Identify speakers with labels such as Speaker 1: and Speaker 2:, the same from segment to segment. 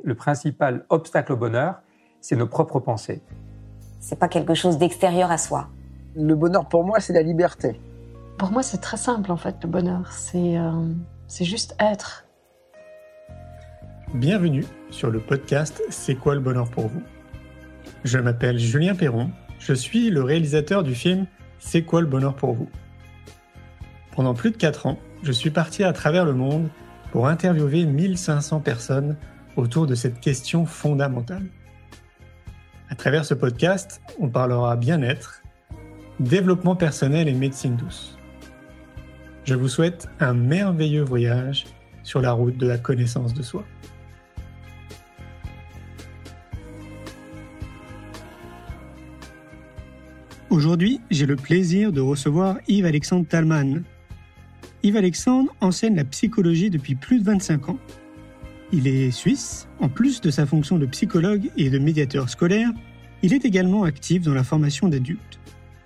Speaker 1: le principal obstacle au bonheur, c'est nos propres pensées.
Speaker 2: C'est pas quelque chose d'extérieur à soi.
Speaker 3: Le bonheur pour moi, c'est la liberté.
Speaker 4: Pour moi, c'est très simple en fait, le bonheur. C'est juste être.
Speaker 5: Bienvenue sur le podcast C'est quoi le bonheur pour vous ? Je m'appelle Julien Perron, je suis le réalisateur du film C'est quoi le bonheur pour vous ? Pendant plus de 4 ans, je suis parti à travers le monde pour interviewer 1500 personnes autour de cette question fondamentale. À travers ce podcast, on parlera bien-être, développement personnel et médecine douce. Je vous souhaite un merveilleux voyage sur la route de la connaissance de soi. Aujourd'hui, j'ai le plaisir de recevoir Yves-Alexandre Talman. Yves-Alexandre enseigne la psychologie depuis plus de 25 ans. Il est suisse. En plus de sa fonction de psychologue et de médiateur scolaire, il est également actif dans la formation d'adultes.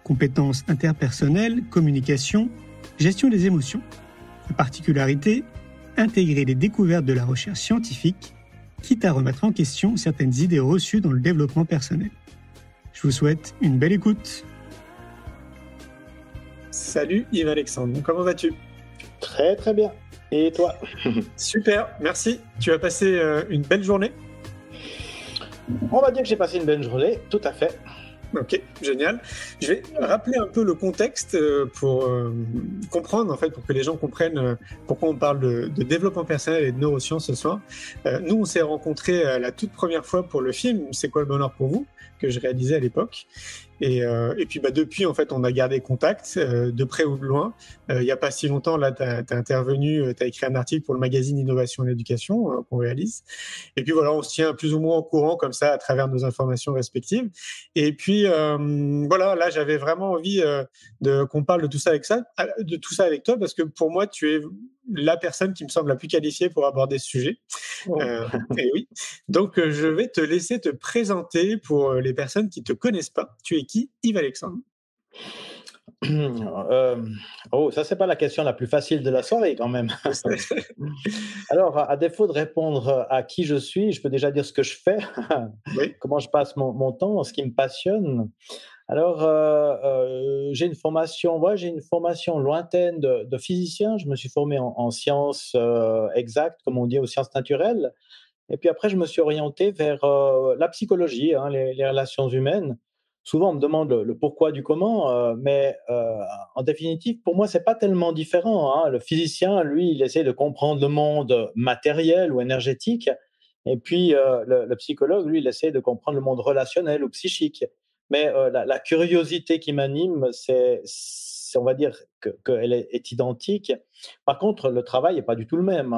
Speaker 5: Compétences interpersonnelles, communication, gestion des émotions. Sa particularité, intégrer les découvertes de la recherche scientifique, quitte à remettre en question certaines idées reçues dans le développement personnel. Je vous souhaite une belle écoute. Salut Yves-Alexandre, comment vas-tu ?
Speaker 6: Très très bien. Et toi ?
Speaker 5: Super, merci. Tu as passé une belle journée ?
Speaker 6: On va dire que j'ai passé une belle journée, tout à fait.
Speaker 5: Ok, génial. Je vais rappeler un peu le contexte pour comprendre, en fait, pour que les gens comprennent pourquoi on parle de développement personnel et de neurosciences ce soir. Nous, on s'est rencontrés la toute première fois pour le film C'est quoi le bonheur pour vous ? Que je réalisais à l'époque. Et puis depuis, en fait, on a gardé contact de près ou de loin. Il n'y a pas si longtemps, là, tu as intervenu, tu as écrit un article pour le magazine Innovation et Éducation qu'on réalise. Et puis voilà, on se tient plus ou moins au courant comme ça à travers nos informations respectives. Et puis voilà, là, j'avais vraiment envie qu'on parle de tout ça avec toi parce que pour moi, tu es la personne qui me semble la plus qualifiée pour aborder ce sujet. Et oui. Donc, je vais te laisser te présenter pour les personnes qui ne te connaissent pas. Tu es qui, Yves-Alexandre ?
Speaker 6: Ça, c'est pas la question la plus facile de la soirée quand même. Alors, à défaut de répondre à qui je suis, je peux déjà dire ce que je fais, oui. Comment je passe mon temps, ce qui me passionne. Alors, j'ai une formation lointaine de physicien. Je me suis formé en sciences exactes, comme on dit, aux sciences naturelles. Et puis après, je me suis orienté vers la psychologie, les relations humaines. Souvent, on me demande le pourquoi du comment, mais en définitive, pour moi, c'est pas tellement différent. Le physicien, lui, il essaie de comprendre le monde matériel ou énergétique. Et puis, le psychologue, lui, il essaie de comprendre le monde relationnel ou psychique. Mais la curiosité qui m'anime, c'est on va dire qu'elle est identique. Par contre, le travail n'est pas du tout le même.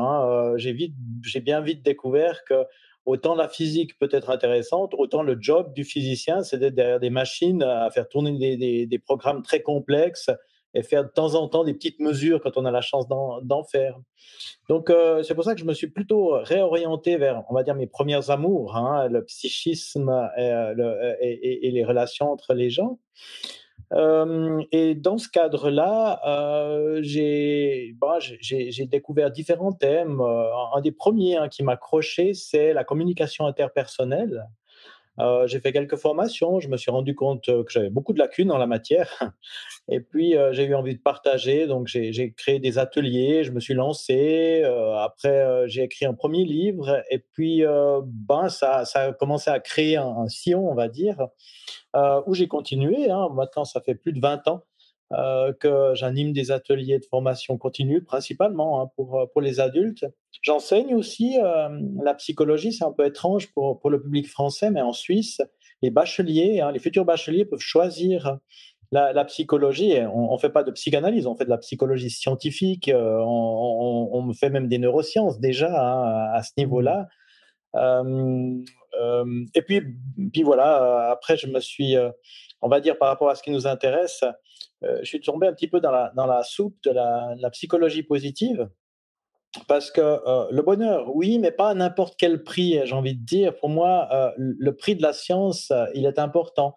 Speaker 6: J'ai bien vite découvert que autant la physique peut être intéressante, autant le job du physicien, c'est d'être derrière des machines à faire tourner des programmes très complexes et faire de temps en temps des petites mesures quand on a la chance d'en faire. Donc, c'est pour ça que je me suis plutôt réorienté vers, on va dire, mes premiers amours, le psychisme et les relations entre les gens. Et dans ce cadre-là, j'ai découvert différents thèmes. Un des premiers qui m'accrochait, c'est la communication interpersonnelle. J'ai fait quelques formations, je me suis rendu compte que j'avais beaucoup de lacunes en la matière. Et puis, j'ai eu envie de partager, donc j'ai créé des ateliers, je me suis lancé. Après, j'ai écrit un premier livre, et puis ça a commencé à créer un sillon, on va dire, où j'ai continué. Maintenant, ça fait plus de 20 ans que j'anime des ateliers de formation continue, principalement pour les adultes. J'enseigne aussi la psychologie, c'est un peu étrange pour le public français, mais en Suisse, les bacheliers, les futurs bacheliers peuvent choisir la psychologie. On ne fait pas de psychanalyse, on fait de la psychologie scientifique, on fait même des neurosciences déjà à ce niveau-là. Et puis voilà, après je me suis, on va dire par rapport à ce qui nous intéresse, je suis tombé un petit peu dans la soupe de la psychologie positive. Parce que le bonheur, oui, mais pas à n'importe quel prix, j'ai envie de dire. Pour moi, le prix de la science, il est important.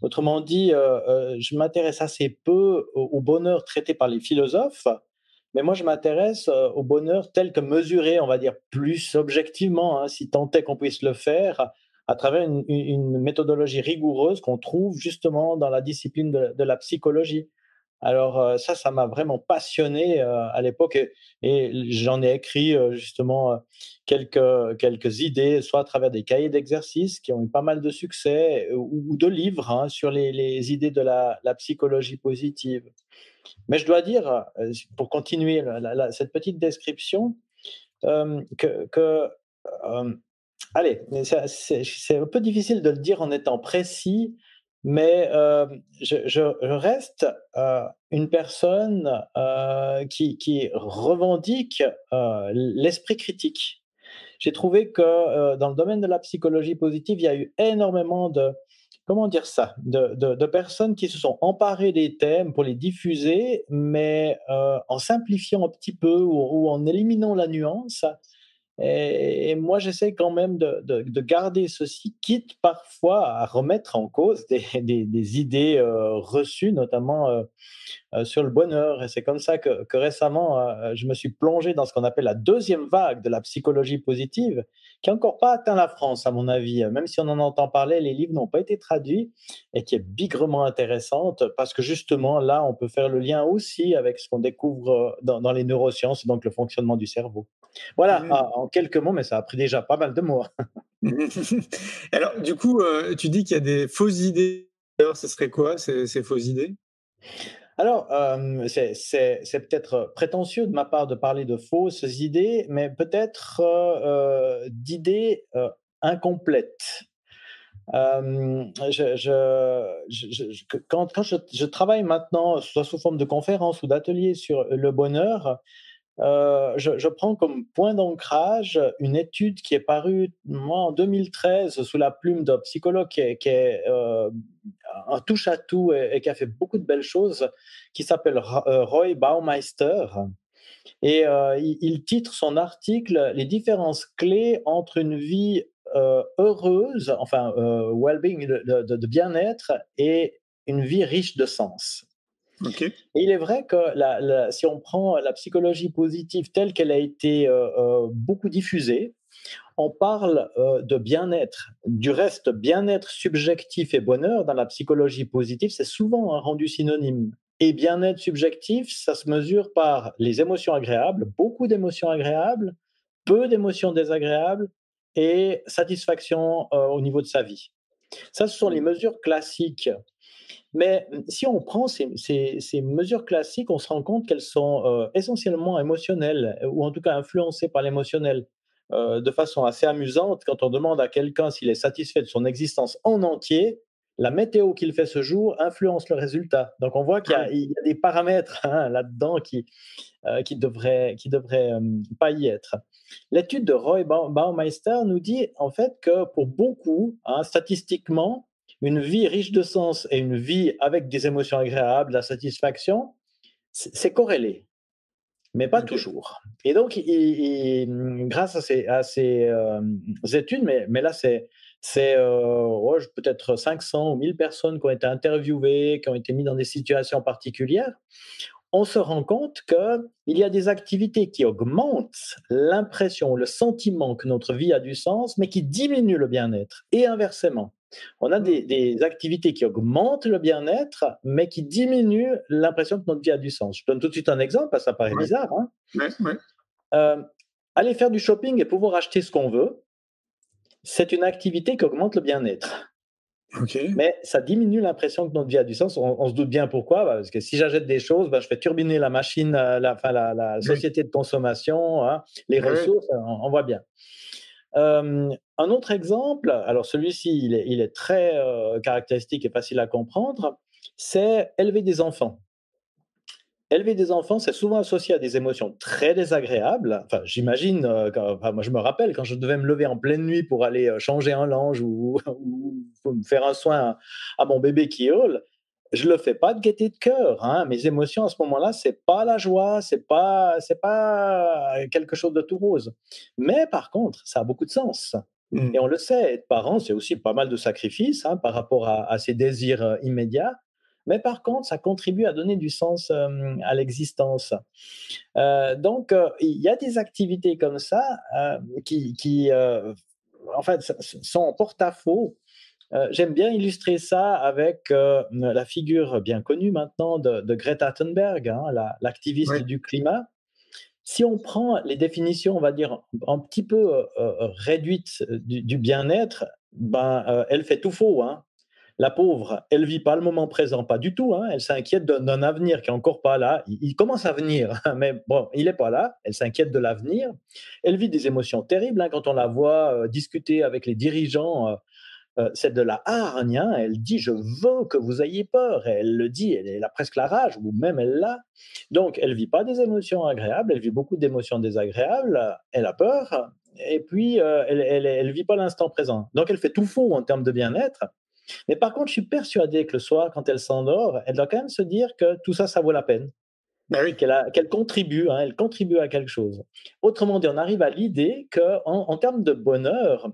Speaker 6: Autrement dit, je m'intéresse assez peu au bonheur traité par les philosophes, Mais moi, je m'intéresse au bonheur tel que mesuré, on va dire, plus objectivement, hein, si tant est qu'on puisse le faire, à travers une méthodologie rigoureuse qu'on trouve justement dans la discipline de la psychologie. Alors ça m'a vraiment passionné à l'époque et j'en ai écrit justement quelques idées, soit à travers des cahiers d'exercices qui ont eu pas mal de succès ou de livres hein, sur les idées de la psychologie positive. Mais je dois dire, pour continuer cette petite description, que allez, c'est un peu difficile de le dire en étant précis, mais je reste une personne qui revendique l'esprit critique. J'ai trouvé que dans le domaine de la psychologie positive, il y a eu énormément de, comment dire ça, de personnes qui se sont emparées des thèmes pour les diffuser, mais en simplifiant un petit peu ou en éliminant la nuance. Et moi, j'essaie quand même de garder ceci, quitte parfois à remettre en cause des idées reçues, notamment sur le bonheur. Et c'est comme ça que récemment, je me suis plongé dans ce qu'on appelle la deuxième vague de la psychologie positive, qui n'a encore pas atteint la France, à mon avis. Même si on en entend parler, les livres n'ont pas été traduits et qui est bigrement intéressante parce que justement, là, on peut faire le lien aussi avec ce qu'on découvre dans les neurosciences, donc le fonctionnement du cerveau. Voilà, en quelques mots, mais ça a pris déjà pas mal de mots.
Speaker 5: Alors, du coup, tu dis qu'il y a des fausses idées. Alors, ce serait quoi ces fausses idées?
Speaker 6: Alors, c'est peut-être prétentieux de ma part de parler de fausses idées, mais peut-être d'idées incomplètes. Quand je travaille maintenant, soit sous forme de conférences ou d'ateliers sur le bonheur, je prends comme point d'ancrage une étude qui est parue moi, en 2013 sous la plume d'un psychologue qui est un touche-à-tout et qui a fait beaucoup de belles choses, qui s'appelle Roy Baumeister. Et il titre son article «Les différences clés entre une vie heureuse, enfin well-being, de bien-être, et une vie riche de sens».
Speaker 5: Okay.
Speaker 6: Et il est vrai que si on prend la psychologie positive telle qu'elle a été beaucoup diffusée, on parle de bien-être. Du reste, bien-être subjectif et bonheur dans la psychologie positive, c'est souvent un rendu synonyme. Et bien-être subjectif, ça se mesure par les émotions agréables, beaucoup d'émotions agréables, peu d'émotions désagréables et satisfaction au niveau de sa vie. Ça, ce sont les mesures classiques. Mais si on prend ces mesures classiques, on se rend compte qu'elles sont essentiellement émotionnelles, ou en tout cas influencées par l'émotionnel. De façon assez amusante, quand on demande à quelqu'un s'il est satisfait de son existence en entier, la météo qu'il fait ce jour influence le résultat. Donc on voit qu'il y a des paramètres là-dedans qui devraient pas y être. L'étude de Roy Baumeister nous dit en fait que pour beaucoup, statistiquement, une vie riche de sens et une vie avec des émotions agréables, la satisfaction, c'est corrélé, mais pas toujours. Et donc, grâce à ces études, mais là, c'est peut-être 500 ou 1000 personnes qui ont été interviewées, qui ont été mises dans des situations particulières, on se rend compte qu'il y a des activités qui augmentent l'impression, le sentiment que notre vie a du sens, mais qui diminuent le bien-être, et inversement. On a des activités qui augmentent le bien-être, mais qui diminuent l'impression que notre vie a du sens. Je donne tout de suite un exemple, parce que ça paraît bizarre. Aller faire du shopping et pouvoir acheter ce qu'on veut, c'est une activité qui augmente le bien-être.
Speaker 5: Okay.
Speaker 6: Mais ça diminue l'impression que notre vie a du sens. On se doute bien pourquoi, parce que si j'achète des choses, je fais turbiner la machine, la société de consommation, les ressources, on voit bien. Un autre exemple, alors celui-ci, il est très caractéristique et facile à comprendre, c'est élever des enfants. Élever des enfants, c'est souvent associé à des émotions très désagréables. Enfin, j'imagine, moi je me rappelle quand je devais me lever en pleine nuit pour aller changer un linge ou faire un soin à mon bébé qui hurle, je le fais pas de gaieté de cœur. Mes émotions à ce moment-là, c'est pas la joie, c'est pas quelque chose de tout rose. Mais par contre, ça a beaucoup de sens. Et on le sait, être parent, c'est aussi pas mal de sacrifices par rapport à ces désirs immédiats. mais par contre, ça contribue à donner du sens à l'existence. Donc, il y a des activités comme ça qui en fait, sont en porte-à-faux. J'aime bien illustrer ça avec la figure bien connue maintenant de Greta Thunberg, hein, l'activiste du climat. Si on prend les définitions, on va dire, un petit peu réduites du bien-être, elle fait tout faux. Hein. La pauvre, elle vit pas le moment présent, pas du tout. Hein. Elle s'inquiète d'un avenir qui est encore pas là. Il commence à venir, mais bon, il est pas là. Elle s'inquiète de l'avenir. Elle vit des émotions terribles hein, quand on la voit discuter avec les dirigeants. C'est de la hargne. Hein. Elle dit je veux que vous ayez peur. Et elle le dit. Elle a presque la rage ou même elle l'a. Donc elle vit pas des émotions agréables. Elle vit beaucoup d'émotions désagréables. Elle a peur. Et puis elle vit pas l'instant présent. Donc elle fait tout faux en termes de bien-être. Mais par contre, je suis persuadé que le soir, quand elle s'endort, elle doit quand même se dire que tout ça, ça vaut la peine.
Speaker 5: Ben oui.
Speaker 6: Qu'elle contribue, hein, elle contribue à quelque chose. Autrement dit, on arrive à l'idée qu'en termes de bonheur,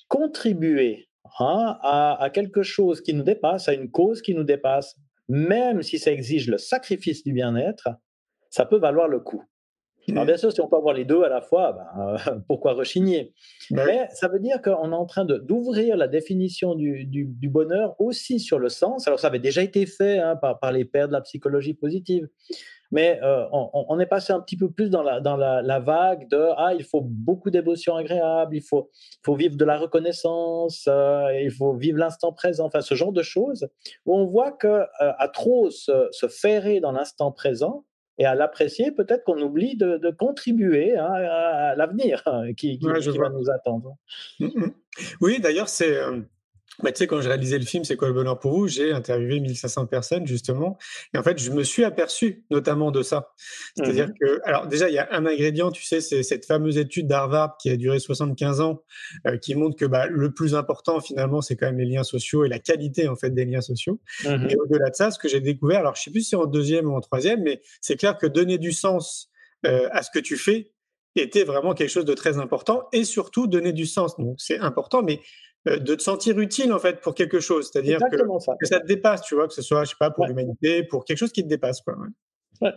Speaker 6: contribuer à quelque chose qui nous dépasse, à une cause qui nous dépasse, même si ça exige le sacrifice du bien-être, ça peut valoir le coup. Alors bien sûr, si on peut avoir les deux à la fois, pourquoi rechigner ? Mais ça veut dire qu'on est en train d'ouvrir la définition du bonheur aussi sur le sens. Alors ça avait déjà été fait hein, par les pères de la psychologie positive, mais on est passé un petit peu plus dans la vague de il faut beaucoup d'émotions agréables, il faut vivre de la reconnaissance, il faut vivre l'instant présent, enfin ce genre de choses où on voit qu'à trop se ferrer dans l'instant présent, et à l'apprécier, peut-être qu'on oublie de contribuer hein, à l'avenir qui va nous attendre.
Speaker 5: Oui, d'ailleurs, c'est... tu sais, quand je réalisais le film C'est quoi le bonheur pour vous, j'ai interviewé 1500 personnes, justement. Et en fait, je me suis aperçu notamment de ça. C'est-à-dire que, alors déjà, il y a un ingrédient, tu sais, c'est cette fameuse étude d'Harvard qui a duré 75 ans, qui montre que le plus important, finalement, c'est quand même les liens sociaux et la qualité, en fait, des liens sociaux. Mais au-delà de ça, ce que j'ai découvert, alors je sais plus si c'est en deuxième ou en troisième, mais c'est clair que donner du sens à ce que tu fais était vraiment quelque chose de très important, et surtout donner du sens. Donc, c'est important, mais de te sentir utile en fait pour quelque chose, c'est-à-dire que ça te dépasse, tu vois, que ce soit, je sais pas, pour l'humanité, pour quelque chose qui te dépasse, quoi.
Speaker 6: Ouais.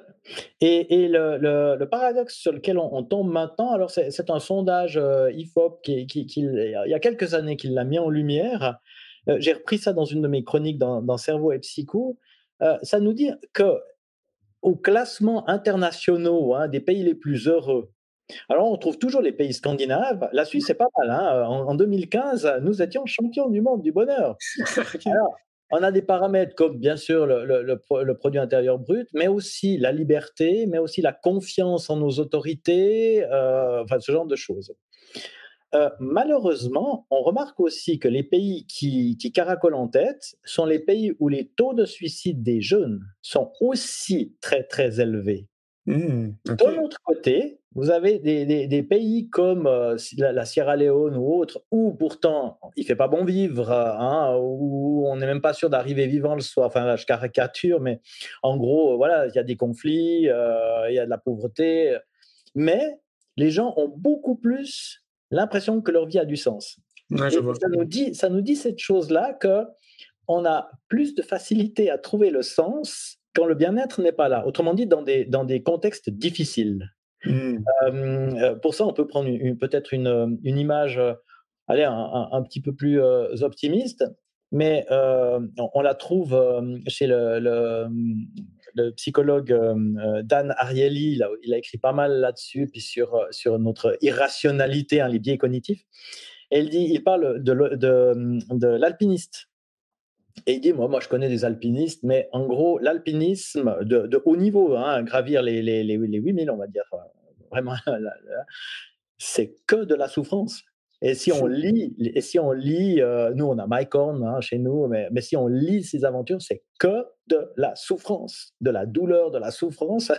Speaker 6: Et le paradoxe sur lequel on tombe maintenant, alors c'est un sondage IFOP il y a quelques années qu'il l'a mis en lumière. J'ai repris ça dans une de mes chroniques dans Cerveau et Psycho. Ça nous dit que au classement internationaux des pays les plus heureux, alors, on trouve toujours les pays scandinaves. La Suisse, c'est pas mal. Hein. En 2015, nous étions champions du monde du bonheur. Alors, on a des paramètres comme, bien sûr, le produit intérieur brut, mais aussi la liberté, mais aussi la confiance en nos autorités, enfin, ce genre de choses. Malheureusement, on remarque aussi que les pays qui caracolent en tête sont les pays où les taux de suicide des jeunes sont aussi très, très élevés. De l'autre côté, vous avez des pays comme la Sierra Leone ou autres, où pourtant il ne fait pas bon vivre, où on n'est même pas sûr d'arriver vivant le soir. Enfin, là, je caricature, mais en gros, voilà, il y a des conflits, il y a de la pauvreté, mais les gens ont beaucoup plus l'impression que leur vie a du sens.
Speaker 5: Ouais,
Speaker 6: ça nous dit cette chose-là, qu'on a plus de facilité à trouver le sens quand le bien-être n'est pas là. Autrement dit, dans des contextes difficiles. Pour ça, on peut prendre peut-être une image un petit peu plus optimiste, mais on la trouve chez le psychologue Dan Ariely. Il a écrit pas mal là-dessus, puis sur notre irrationalité, les biais cognitifs. Et il parle de l'alpiniste. Et il dit, moi, je connais des alpinistes, mais en gros, l'alpinisme de haut niveau, gravir les 8000, on va dire, vraiment, c'est que de la souffrance. Et si on lit, nous, on a Mike Horn chez nous, mais si on lit ces aventures, c'est que de la souffrance, de la douleur, de la souffrance.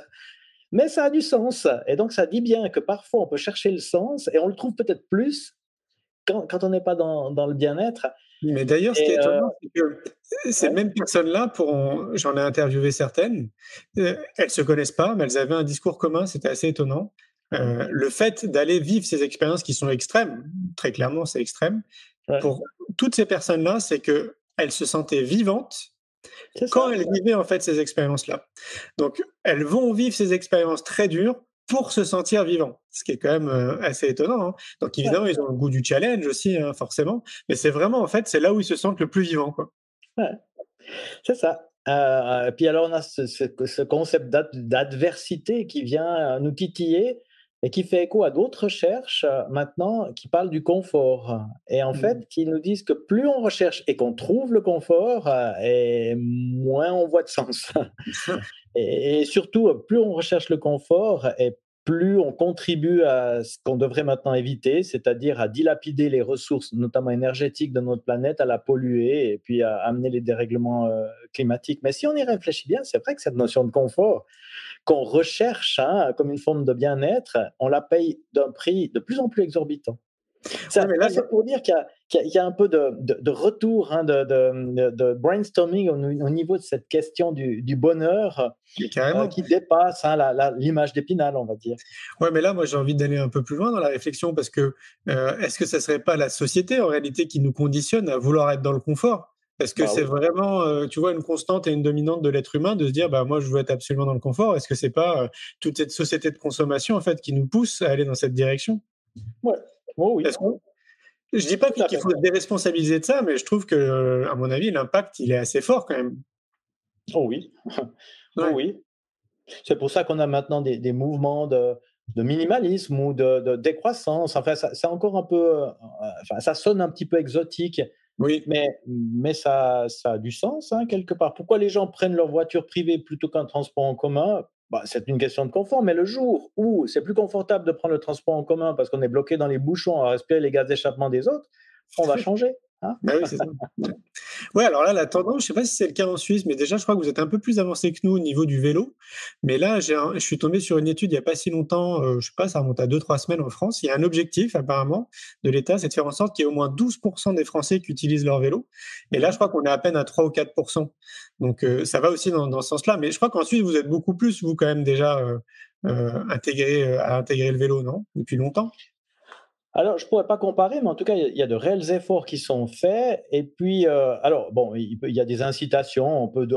Speaker 6: Mais ça a du sens. Et donc, ça dit bien que parfois, on peut chercher le sens, et on le trouve peut-être plus quand on n'est pas dans le bien-être.
Speaker 5: Mais d'ailleurs, ce qui est étonnant, c'est que ces mêmes personnes-là, j'en ai interviewé certaines, elles ne se connaissent pas, mais elles avaient un discours commun, c'était assez étonnant. Le fait d'aller vivre ces expériences qui sont extrêmes, très clairement, c'est extrême, pour toutes ces personnes-là, c'est qu'elles se sentaient vivantes
Speaker 6: C'est
Speaker 5: quand
Speaker 6: ça.
Speaker 5: elles vivaient en fait ces expériences-là. Donc, elles vont vivre ces expériences très dures pour se sentir vivants, ce qui est quand même assez étonnant. Hein. Donc,
Speaker 6: Ouais,
Speaker 5: évidemment, ils ont le goût du challenge aussi, hein, forcément, mais c'est vraiment en fait, c'est là où ils se sentent le plus vivants, quoi.
Speaker 6: ouais, c'est ça. Puis alors on a ce concept d'adversité qui vient nous titiller et qui fait écho à d'autres recherches maintenant qui parlent du confort et en
Speaker 5: Mmh.
Speaker 6: fait qui nous disent que plus on recherche et qu'on trouve le confort et moins on voit de sens. Et surtout, plus on recherche le confort et plus on contribue à ce qu'on devrait maintenant éviter, c'est-à-dire à dilapider les ressources, notamment énergétiques de notre planète, à la polluer et puis à amener les dérèglements climatiques. Mais si on y réfléchit bien, c'est vrai que cette notion de confort qu'on recherche comme une forme de bien-être, on la paye d'un prix de plus en plus exorbitant.
Speaker 5: Ouais,
Speaker 6: Ça,
Speaker 5: mais là,
Speaker 6: c'est pour dire qu'il y a un peu de retour, de brainstorming au niveau de cette question du bonheur
Speaker 5: mais carrément.
Speaker 6: qui dépasse l'image d'Épinal, on va dire.
Speaker 5: Ouais, mais là, moi, j'ai envie d'aller un peu plus loin dans la réflexion parce que est-ce que ça serait pas la société en réalité qui nous conditionne à vouloir être dans le confort? Est-ce que
Speaker 6: Bah
Speaker 5: c'est
Speaker 6: oui.
Speaker 5: vraiment, tu vois, une constante et une dominante de l'être humain de se dire, bah moi, je veux être absolument dans le confort? Est-ce que c'est pas toute cette société de consommation en fait qui nous pousse à aller dans cette direction?
Speaker 6: Ouais. Oh oui,
Speaker 5: Est-ce qu'on Je dis pas
Speaker 6: tout à
Speaker 5: qu'il
Speaker 6: fait.
Speaker 5: faut se déresponsabiliser de ça, mais je trouve que, à mon avis, l'impact, il est assez fort quand même.
Speaker 6: Oh oui. Oh
Speaker 5: Ouais.
Speaker 6: oui. C'est pour ça qu'on a maintenant des mouvements de minimalisme ou de décroissance. Enfin, ça c'est encore un peu, enfin, ça sonne un petit peu exotique,
Speaker 5: Oui.
Speaker 6: mais ça a du sens, quelque part. Pourquoi les gens prennent leur voiture privée plutôt qu'un transport en commun? Bah, c'est une question de confort, mais le jour où c'est plus confortable de prendre le transport en commun parce qu'on est bloqué dans les bouchons à respirer les gaz d'échappement des autres, on va changer, hein?
Speaker 5: Bah oui, c'est ça. Ouais. Ouais, alors là, la tendance, je sais pas si c'est le cas en Suisse, mais déjà, je crois que vous êtes un peu plus avancé que nous au niveau du vélo. Mais là, je suis tombé sur une étude il y a pas si longtemps, je sais pas, ça remonte à 2 3 semaines en France. Il y a un objectif apparemment de l'État, c'est de faire en sorte qu'il y ait au moins 12% des Français qui utilisent leur vélo. Et là, je
Speaker 6: Mmh.
Speaker 5: crois qu'on est à peine à 3 ou 4%. Donc ça va aussi dans ce sens-là. Mais je crois qu'en Suisse, vous êtes beaucoup plus, vous, quand même déjà, à intégrer le vélo, non? Depuis longtemps?
Speaker 6: Alors, je pourrais pas comparer, mais en tout cas, il y a de réels efforts qui sont faits et puis, alors bon, il y a des incitations, on peut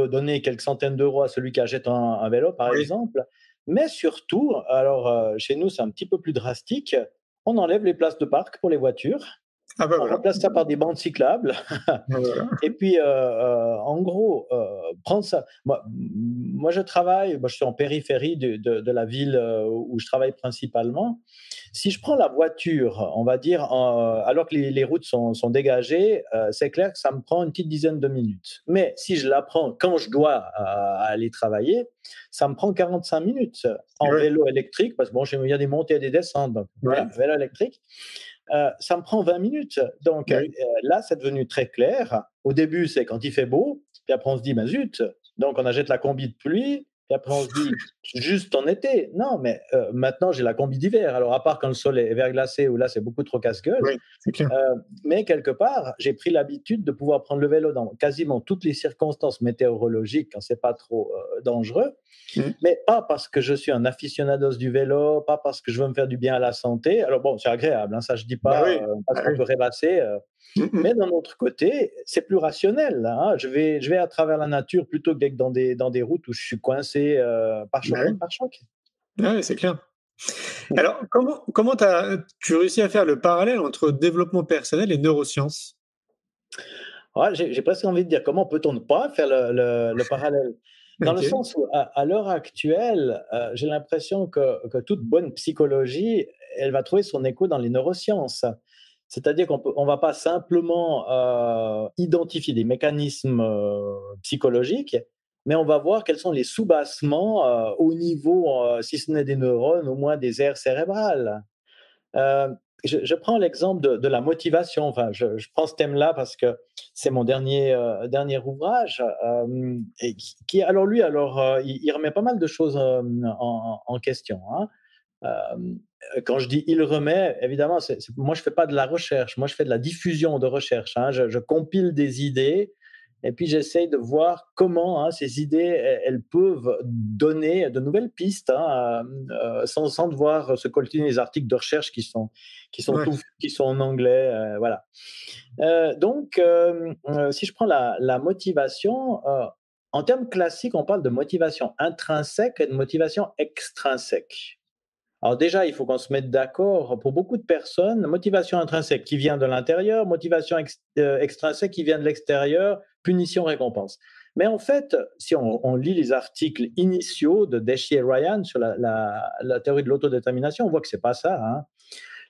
Speaker 6: donner quelques centaines d'euros à celui qui achète un vélo, par
Speaker 5: Oui.
Speaker 6: exemple, mais surtout, alors, chez nous, c'est un petit peu plus drastique, on enlève les places de parc pour les voitures,
Speaker 5: Ah bah
Speaker 6: on
Speaker 5: voilà.
Speaker 6: remplace ça par des bandes cyclables.
Speaker 5: Ah voilà.
Speaker 6: Et puis, en gros, prendre ça moi je travaille, je suis en périphérie de la ville, où je travaille principalement. Si je prends la voiture, on va dire, alors que les routes sont dégagées, c'est clair que ça me prend une petite dizaine de minutes. Mais si je la prends quand je dois, aller travailler, ça me prend 45 minutes en
Speaker 5: Ouais.
Speaker 6: vélo électrique parce que bon, il y a des montées et des descentes, donc voilà,
Speaker 5: Oui.
Speaker 6: vélo électrique. Ça me prend 20 minutes. Donc,
Speaker 5: Oui.
Speaker 6: là, c'est devenu très clair. Au début, c'est quand il fait beau, puis après, on se dit, bah zut, donc on achète la combi de pluie, puis après, on se dit, juste en été. Non, mais maintenant, j'ai la combi d'hiver. Alors, à part quand le sol est verglacé, où là, c'est beaucoup trop casse-gueule.
Speaker 5: Oui, c'est clair.
Speaker 6: Mais quelque part, j'ai pris l'habitude de pouvoir prendre le vélo dans quasiment toutes les circonstances météorologiques quand c'est pas trop dangereux.
Speaker 5: Mmh.
Speaker 6: Mais pas parce que je suis un aficionados du vélo, pas parce que je veux me faire du bien à la santé. Alors bon, c'est agréable, ça je dis
Speaker 5: Bah
Speaker 6: pas,
Speaker 5: oui,
Speaker 6: parce
Speaker 5: bah
Speaker 6: qu'on
Speaker 5: oui.
Speaker 6: peut rêvasser,
Speaker 5: Mmh mh.
Speaker 6: mais d'un autre côté, c'est plus rationnel, Je vais à travers la nature plutôt que d'être dans des routes où je suis coincé, pare-choc
Speaker 5: Bah oui.
Speaker 6: contre pare-choc.
Speaker 5: Ouais, ouais, c'est clair. Alors, comment tu réussi à faire le parallèle entre développement personnel et neurosciences?
Speaker 6: Ouais, j'ai presque envie de dire: «Comment peut-on ne pas faire le parallèle?» Dans le
Speaker 5: OK.
Speaker 6: sens où à l'heure actuelle, j'ai l'impression que toute bonne psychologie, elle va trouver son écho dans les neurosciences. C'est-à-dire on va pas simplement, identifier des mécanismes, psychologiques, mais on va voir quels sont les soubassements, au niveau, si ce n'est des neurones, au moins des aires cérébrales. Heu, je prends l'exemple de la motivation. Enfin, je prends ce thème-là parce que c'est mon dernier ouvrage, et qui alors lui, il remet pas mal de choses, en question, hein. Quand je dis «il remet», évidemment, moi je fais pas de la recherche, moi je fais de la diffusion de recherche, hein. Je compile des idées Et puis, j'essaye de voir comment ces idées, elles peuvent donner de nouvelles pistes sans devoir se coltiner les articles de recherche qui sont en anglais. Voilà. Donc, si je prends la motivation, en termes classiques, on parle de motivation intrinsèque et de motivation extrinsèque. Alors déjà, il faut qu'on se mette d'accord. Pour beaucoup de personnes, motivation intrinsèque qui vient de l'intérieur, motivation extrinsèque qui vient de l'extérieur, punition, récompense. Mais en fait, si on lit les articles initiaux de Deshi et Ryan sur la théorie de l'autodétermination, on voit que ce n'est pas ça.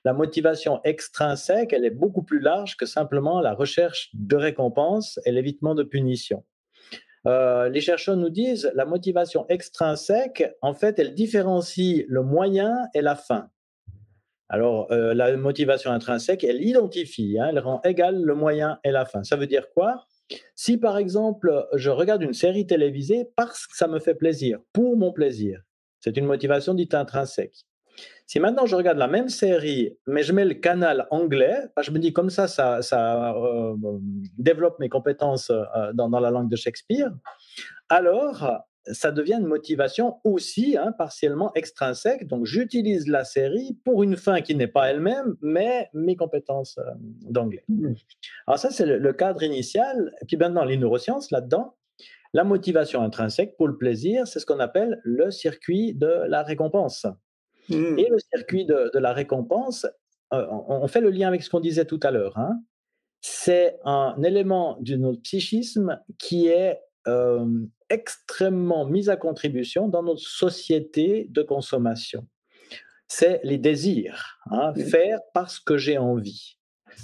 Speaker 6: La motivation extrinsèque, elle est beaucoup plus large que simplement la recherche de récompense et l'évitement de punition. Les chercheurs nous disent la motivation extrinsèque, en fait, elle différencie le moyen et la fin. Alors, la motivation intrinsèque, elle identifie, elle rend égal le moyen et la fin. Ça veut dire quoi ? Si, par exemple, je regarde une série télévisée parce que ça me fait plaisir, pour mon plaisir, c'est une motivation dite intrinsèque. Si maintenant je regarde la même série, mais je mets le canal anglais, je me dis comme ça développe mes compétences dans la langue de Shakespeare, alors ça devient une motivation aussi partiellement extrinsèque. Donc j'utilise la série pour une fin qui n'est pas elle-même, mais mes compétences d'anglais. Alors ça, c'est le cadre initial. Et puis maintenant, les neurosciences, là-dedans, la motivation intrinsèque pour le plaisir, c'est ce qu'on appelle le circuit de la récompense. Et le circuit de la récompense, on fait le lien avec ce qu'on disait tout à l'heure. C'est un élément de notre psychisme qui est extrêmement mis à contribution dans notre société de consommation. C'est les désirs, faire parce que j'ai envie.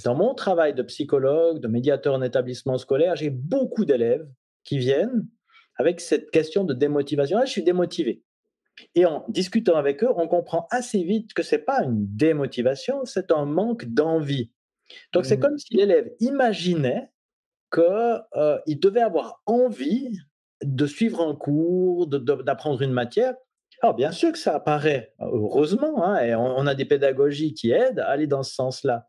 Speaker 6: Dans mon travail de psychologue, de médiateur en établissement scolaire, j'ai beaucoup d'élèves qui viennent avec cette question de démotivation. Je suis démotivé. Et en discutant avec eux, on comprend assez vite que ce n'est pas une démotivation, c'est un manque d'envie. Donc, c'est comme si l'élève imaginait qu'il devait avoir envie de suivre un cours, d'apprendre une matière. Alors, bien sûr que ça apparaît, heureusement, et on a des pédagogies qui aident à aller dans ce sens-là.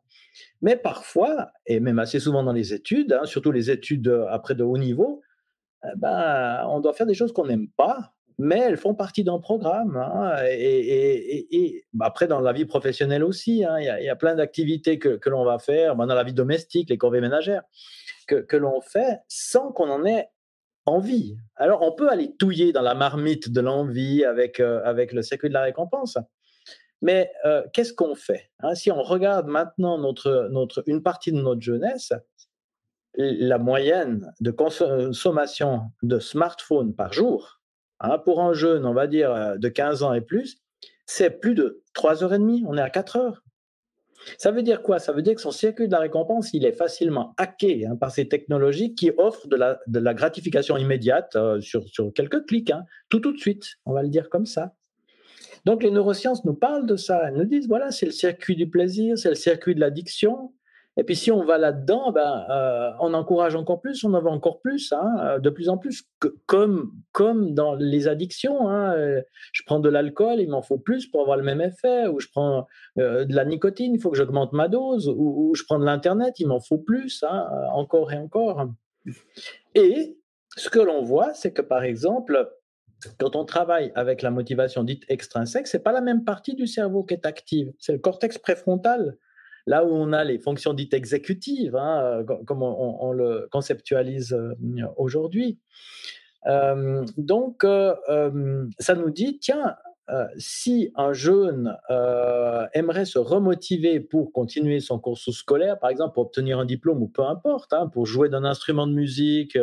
Speaker 6: Mais parfois, et même assez souvent dans les études, surtout les études après de haut niveau, on doit faire des choses qu'on n'aime pas, mais elles font partie d'un programme. Et après, dans la vie professionnelle aussi, il y a plein d'activités que l'on va faire, dans la vie domestique, les corvées ménagères, que l'on fait sans qu'on en ait envie. Alors, on peut aller touiller dans la marmite de l'envie avec le circuit de la récompense. Mais qu'est-ce qu'on fait si on regarde maintenant une partie de notre jeunesse, la moyenne de consommation de smartphones par jour, pour un jeune, on va dire, de 15 ans et plus, c'est plus de 3h30, on est à 4 heures. Ça veut dire quoi ? Ça veut dire que son circuit de la récompense, il est facilement hacké par ces technologies qui offrent de la gratification immédiate sur quelques clics, tout de suite, on va le dire comme ça. Donc les neurosciences nous parlent de ça, elles nous disent, voilà, c'est le circuit du plaisir, c'est le circuit de l'addiction. Et puis si on va là-dedans, on encourage encore plus, on en veut encore plus, de plus en plus, comme dans les addictions. Je prends de l'alcool, il m'en faut plus pour avoir le même effet, ou je prends de la nicotine, il faut que j'augmente ma dose, ou je prends de l'Internet, il m'en faut plus, encore et encore. Et ce que l'on voit, c'est que par exemple, quand on travaille avec la motivation dite extrinsèque, ce n'est pas la même partie du cerveau qui est active, c'est le cortex préfrontal. Là où on a les fonctions dites exécutives, comme on le conceptualise aujourd'hui. Donc, ça nous dit, tiens, si un jeune aimerait se remotiver pour continuer son cursus scolaire, par exemple pour obtenir un diplôme ou peu importe, pour jouer d'un instrument de musique,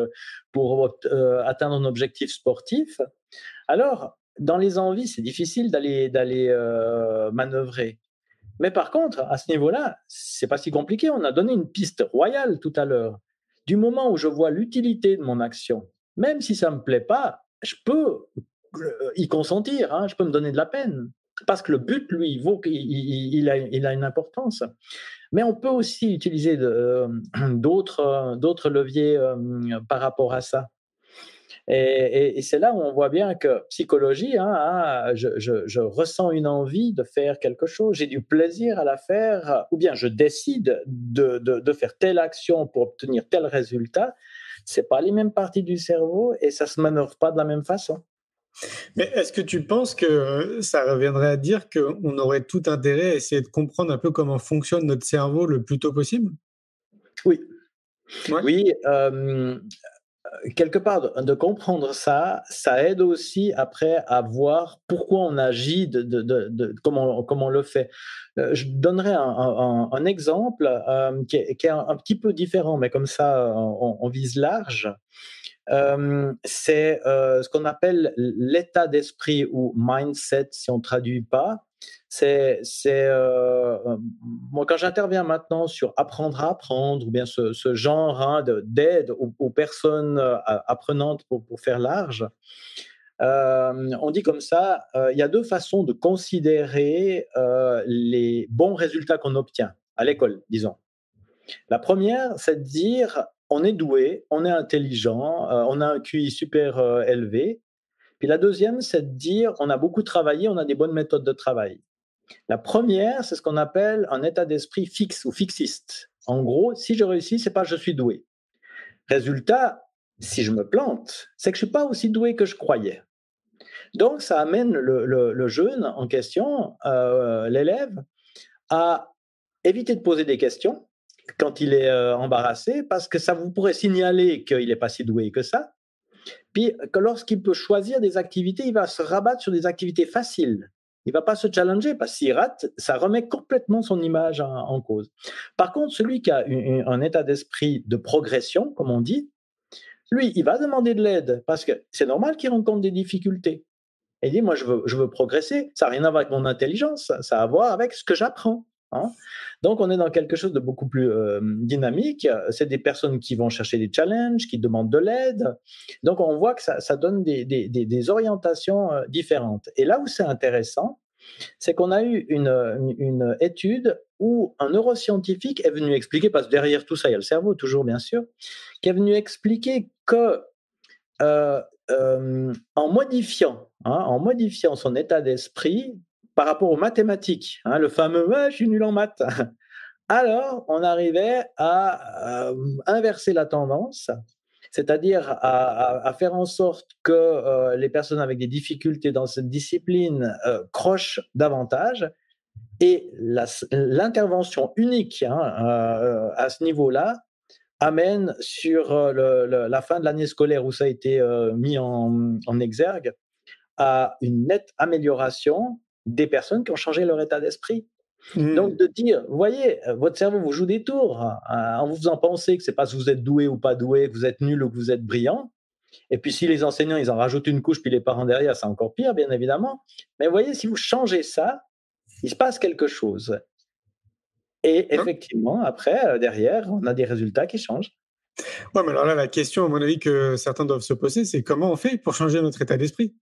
Speaker 6: pour atteindre un objectif sportif, alors, dans les envies, c'est difficile d'aller manœuvrer. Mais par contre, à ce niveau-là, c'est pas si compliqué. On a donné une piste royale tout à l'heure. Du moment où je vois l'utilité de mon action, même si ça me plaît pas, je peux y consentir. Je peux me donner de la peine parce que le but, lui, il a une importance. Mais on peut aussi utiliser d'autres leviers par rapport à ça. Et c'est là où on voit bien que psychologie, je ressens une envie de faire quelque chose, j'ai du plaisir à la faire, ou bien je décide de faire telle action pour obtenir tel résultat. c'est pas les mêmes parties du cerveau et ça se manœuvre pas de la même façon.
Speaker 5: Mais est-ce que tu penses que ça reviendrait à dire qu'on aurait tout intérêt à essayer de comprendre un peu comment fonctionne notre cerveau le plus tôt possible?
Speaker 6: Oui.
Speaker 5: Ouais.
Speaker 6: Oui, quelque part, de comprendre ça, ça aide aussi après à voir pourquoi on agit, comment on le fait. Je donnerai un exemple qui est un petit peu différent, mais comme ça, on vise large. C'est ce qu'on appelle l'état d'esprit ou mindset, si on ne traduit pas. Moi, quand j'interviens maintenant sur apprendre à apprendre, ou bien ce genre d'aide aux personnes apprenantes pour faire large, on dit comme ça, il y a deux façons de considérer les bons résultats qu'on obtient à l'école, disons. La première, c'est de dire on est doué, on est intelligent, on a un QI super élevé. Puis la deuxième, c'est de dire on a beaucoup travaillé, on a des bonnes méthodes de travail. La première, c'est ce qu'on appelle un état d'esprit fixe ou fixiste. En gros, si je réussis, c'est pas je suis doué. Résultat, si je me plante, c'est que je suis pas aussi doué que je croyais. Donc, ça amène le jeune en question, l'élève, à éviter de poser des questions quand il est embarrassé, parce que ça vous pourrait signaler qu'il n'est pas si doué que ça. Puis, que lorsqu'il peut choisir des activités, il va se rabattre sur des activités faciles. Il ne va pas se challenger, parce que s'il rate, ça remet complètement son image en cause. Par contre, celui qui a un état d'esprit de progression, comme on dit, lui, il va demander de l'aide, parce que c'est normal qu'il rencontre des difficultés. Et il dit, moi, je veux progresser, ça n'a rien à voir avec mon intelligence, ça a à voir avec ce que j'apprends. Hein. Donc, on est dans quelque chose de beaucoup plus dynamique. C'est des personnes qui vont chercher des challenges, qui demandent de l'aide. Donc, on voit que ça donne des orientations différentes. Et là où c'est intéressant, c'est qu'on a eu une étude où un neuroscientifique est venu expliquer, parce que derrière tout ça, il y a le cerveau, toujours bien sûr, qui est venu expliquer que en modifiant son état d'esprit, par rapport aux mathématiques, le fameux « je suis nul en maths », alors on arrivait à inverser la tendance, c'est-à-dire à faire en sorte que les personnes avec des difficultés dans cette discipline crochent davantage, et l'intervention unique à ce niveau-là amène sur la fin de l'année scolaire où ça a été mis en exergue à une nette amélioration des personnes qui ont changé leur état d'esprit. Donc de dire, vous voyez, votre cerveau vous joue des tours en vous faisant penser que c'est pas si vous êtes doué ou pas doué, que vous êtes nul ou que vous êtes brillant. Et puis si les enseignants, ils en rajoutent une couche, puis les parents derrière, c'est encore pire, bien évidemment. Mais vous voyez, si vous changez ça, il se passe quelque chose. Et effectivement, après, derrière, on a des résultats qui changent.
Speaker 5: Ouais, mais alors là, la question, à mon avis, que certains doivent se poser, c'est comment on fait pour changer notre état d'esprit?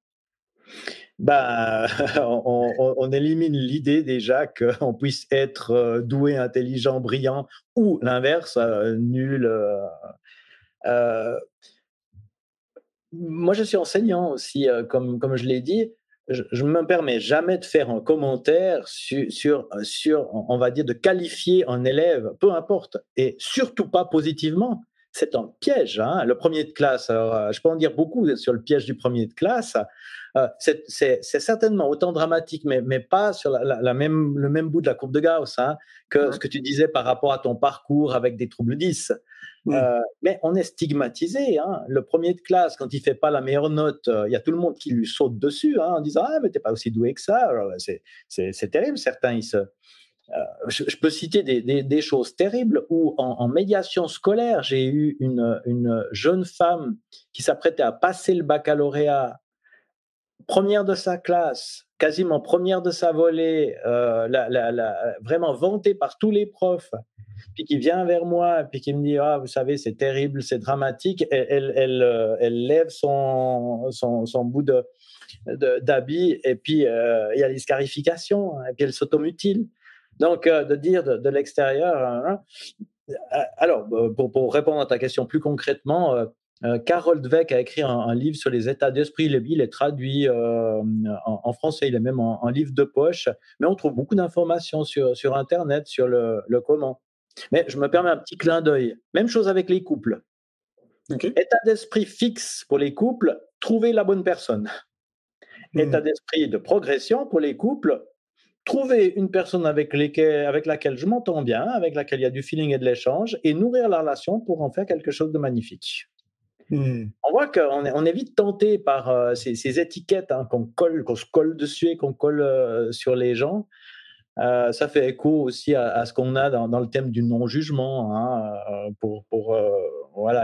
Speaker 6: On élimine l'idée déjà qu'on puisse être doué, intelligent, brillant, ou l'inverse, nul. Moi, je suis enseignant aussi, comme je l'ai dit. Je ne me permets jamais de faire un commentaire sur, on va dire, de qualifier un élève, peu importe, et surtout pas positivement. C'est un piège. Le premier de classe, alors, je peux en dire beaucoup sur le piège du premier de classe. C'est certainement autant dramatique, mais pas sur le même bout de la courbe de Gauss que ce que tu disais par rapport à ton parcours avec des troubles 10. Mais on est stigmatisé. Le premier de classe, quand il ne fait pas la meilleure note, il y a tout le monde qui lui saute dessus en disant « Ah, mais tu n'es pas aussi doué que ça ». Alors, c'est terrible, certains, je peux citer des choses terribles où en médiation scolaire, j'ai eu une jeune femme qui s'apprêtait à passer le baccalauréat, première de sa classe, quasiment première de sa volée, vraiment vantée par tous les profs, puis qui vient vers moi, puis qui me dit « Ah, vous savez, c'est terrible, c'est dramatique ». Elle lève son bout d'habit, et puis il y a les scarifications, et puis elle s'automutile. Donc, de dire de l'extérieur… alors, pour répondre à ta question plus concrètement, Carol Dweck a écrit un livre sur les états d'esprit. Il est traduit en français, il est même en livre de poche. Mais on trouve beaucoup d'informations sur Internet, sur le comment. Mais je me permets un petit clin d'œil. Même chose avec les couples.
Speaker 5: Okay.
Speaker 6: État d'esprit fixe pour les couples, trouver la bonne personne. État d'esprit de progression pour les couples, trouver une personne avec laquelle je m'entends bien, avec laquelle il y a du feeling et de l'échange, et nourrir la relation pour en faire quelque chose de magnifique. On voit qu'on est vite tenté par ces étiquettes qu'on se colle dessus et qu'on colle sur les gens. Ça fait écho aussi à ce qu'on a dans le thème du non-jugement, pour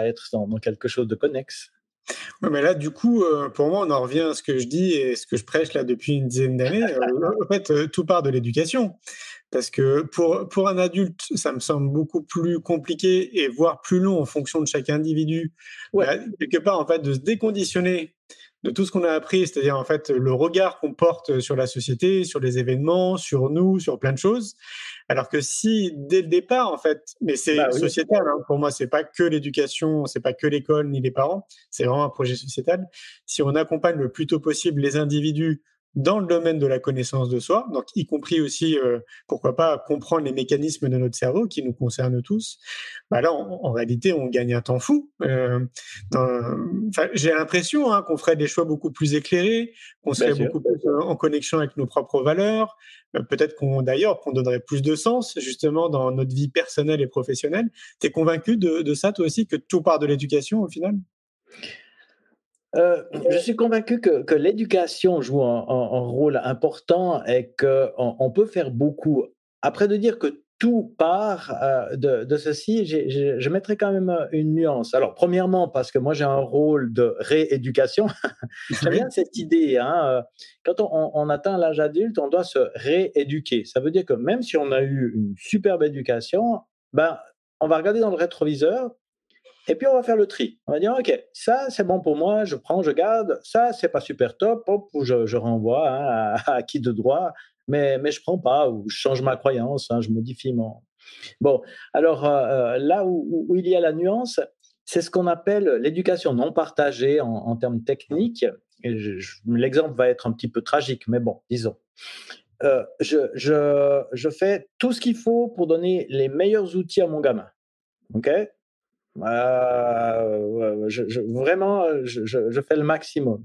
Speaker 6: être dans quelque chose de connexe.
Speaker 5: Ouais, mais là, du coup, pour moi, on en revient à ce que je dis et ce que je prêche là depuis une dizaine d'années. En fait, tout part de l'éducation. Parce que pour un adulte, ça me semble beaucoup plus compliqué et voire plus long en fonction de chaque individu.
Speaker 6: Ouais.
Speaker 5: Quelque part, en fait, de se déconditionner de tout ce qu'on a appris, c'est-à-dire en fait le regard qu'on porte sur la société, sur les événements, sur nous, sur plein de choses. Alors que si dès le départ, en fait, mais c'est sociétal, pour moi, c'est pas que l'éducation, c'est pas que l'école ni les parents, c'est vraiment un projet sociétal. Si on accompagne le plus tôt possible les individus dans le domaine de la connaissance de soi, donc y compris aussi, pourquoi pas, comprendre les mécanismes de notre cerveau qui nous concernent tous, bah là, en réalité, on gagne un temps fou. J'ai l'impression qu'on ferait des choix beaucoup plus éclairés, qu'on serait beaucoup plus en connexion avec nos propres valeurs, peut-être qu'on donnerait plus de sens justement dans notre vie personnelle et professionnelle. T'es convaincu de ça, toi aussi, que tout part de l'éducation au final ?
Speaker 6: Je suis convaincu que l'éducation joue un rôle important et qu'on peut faire beaucoup. Après, de dire que tout part de ceci, je mettrais quand même une nuance. Alors, premièrement, parce que moi, j'ai un rôle de rééducation. J'aime bien cette idée. Quand on atteint l'âge adulte, on doit se rééduquer. Ça veut dire que même si on a eu une superbe éducation, on va regarder dans le rétroviseur. Et puis, on va faire le tri. On va dire, OK, ça, c'est bon pour moi, je prends, je garde. Ça, c'est pas super top, hop, je renvoie à qui de droit, mais je prends pas, ou je change ma croyance, je modifie mon... Bon, alors là où il y a la nuance, c'est ce qu'on appelle l'éducation non partagée en termes techniques. Et l'exemple va être un petit peu tragique, mais bon, disons. Je fais tout ce qu'il faut pour donner les meilleurs outils à mon gamin. OK ? Vraiment, je fais le maximum.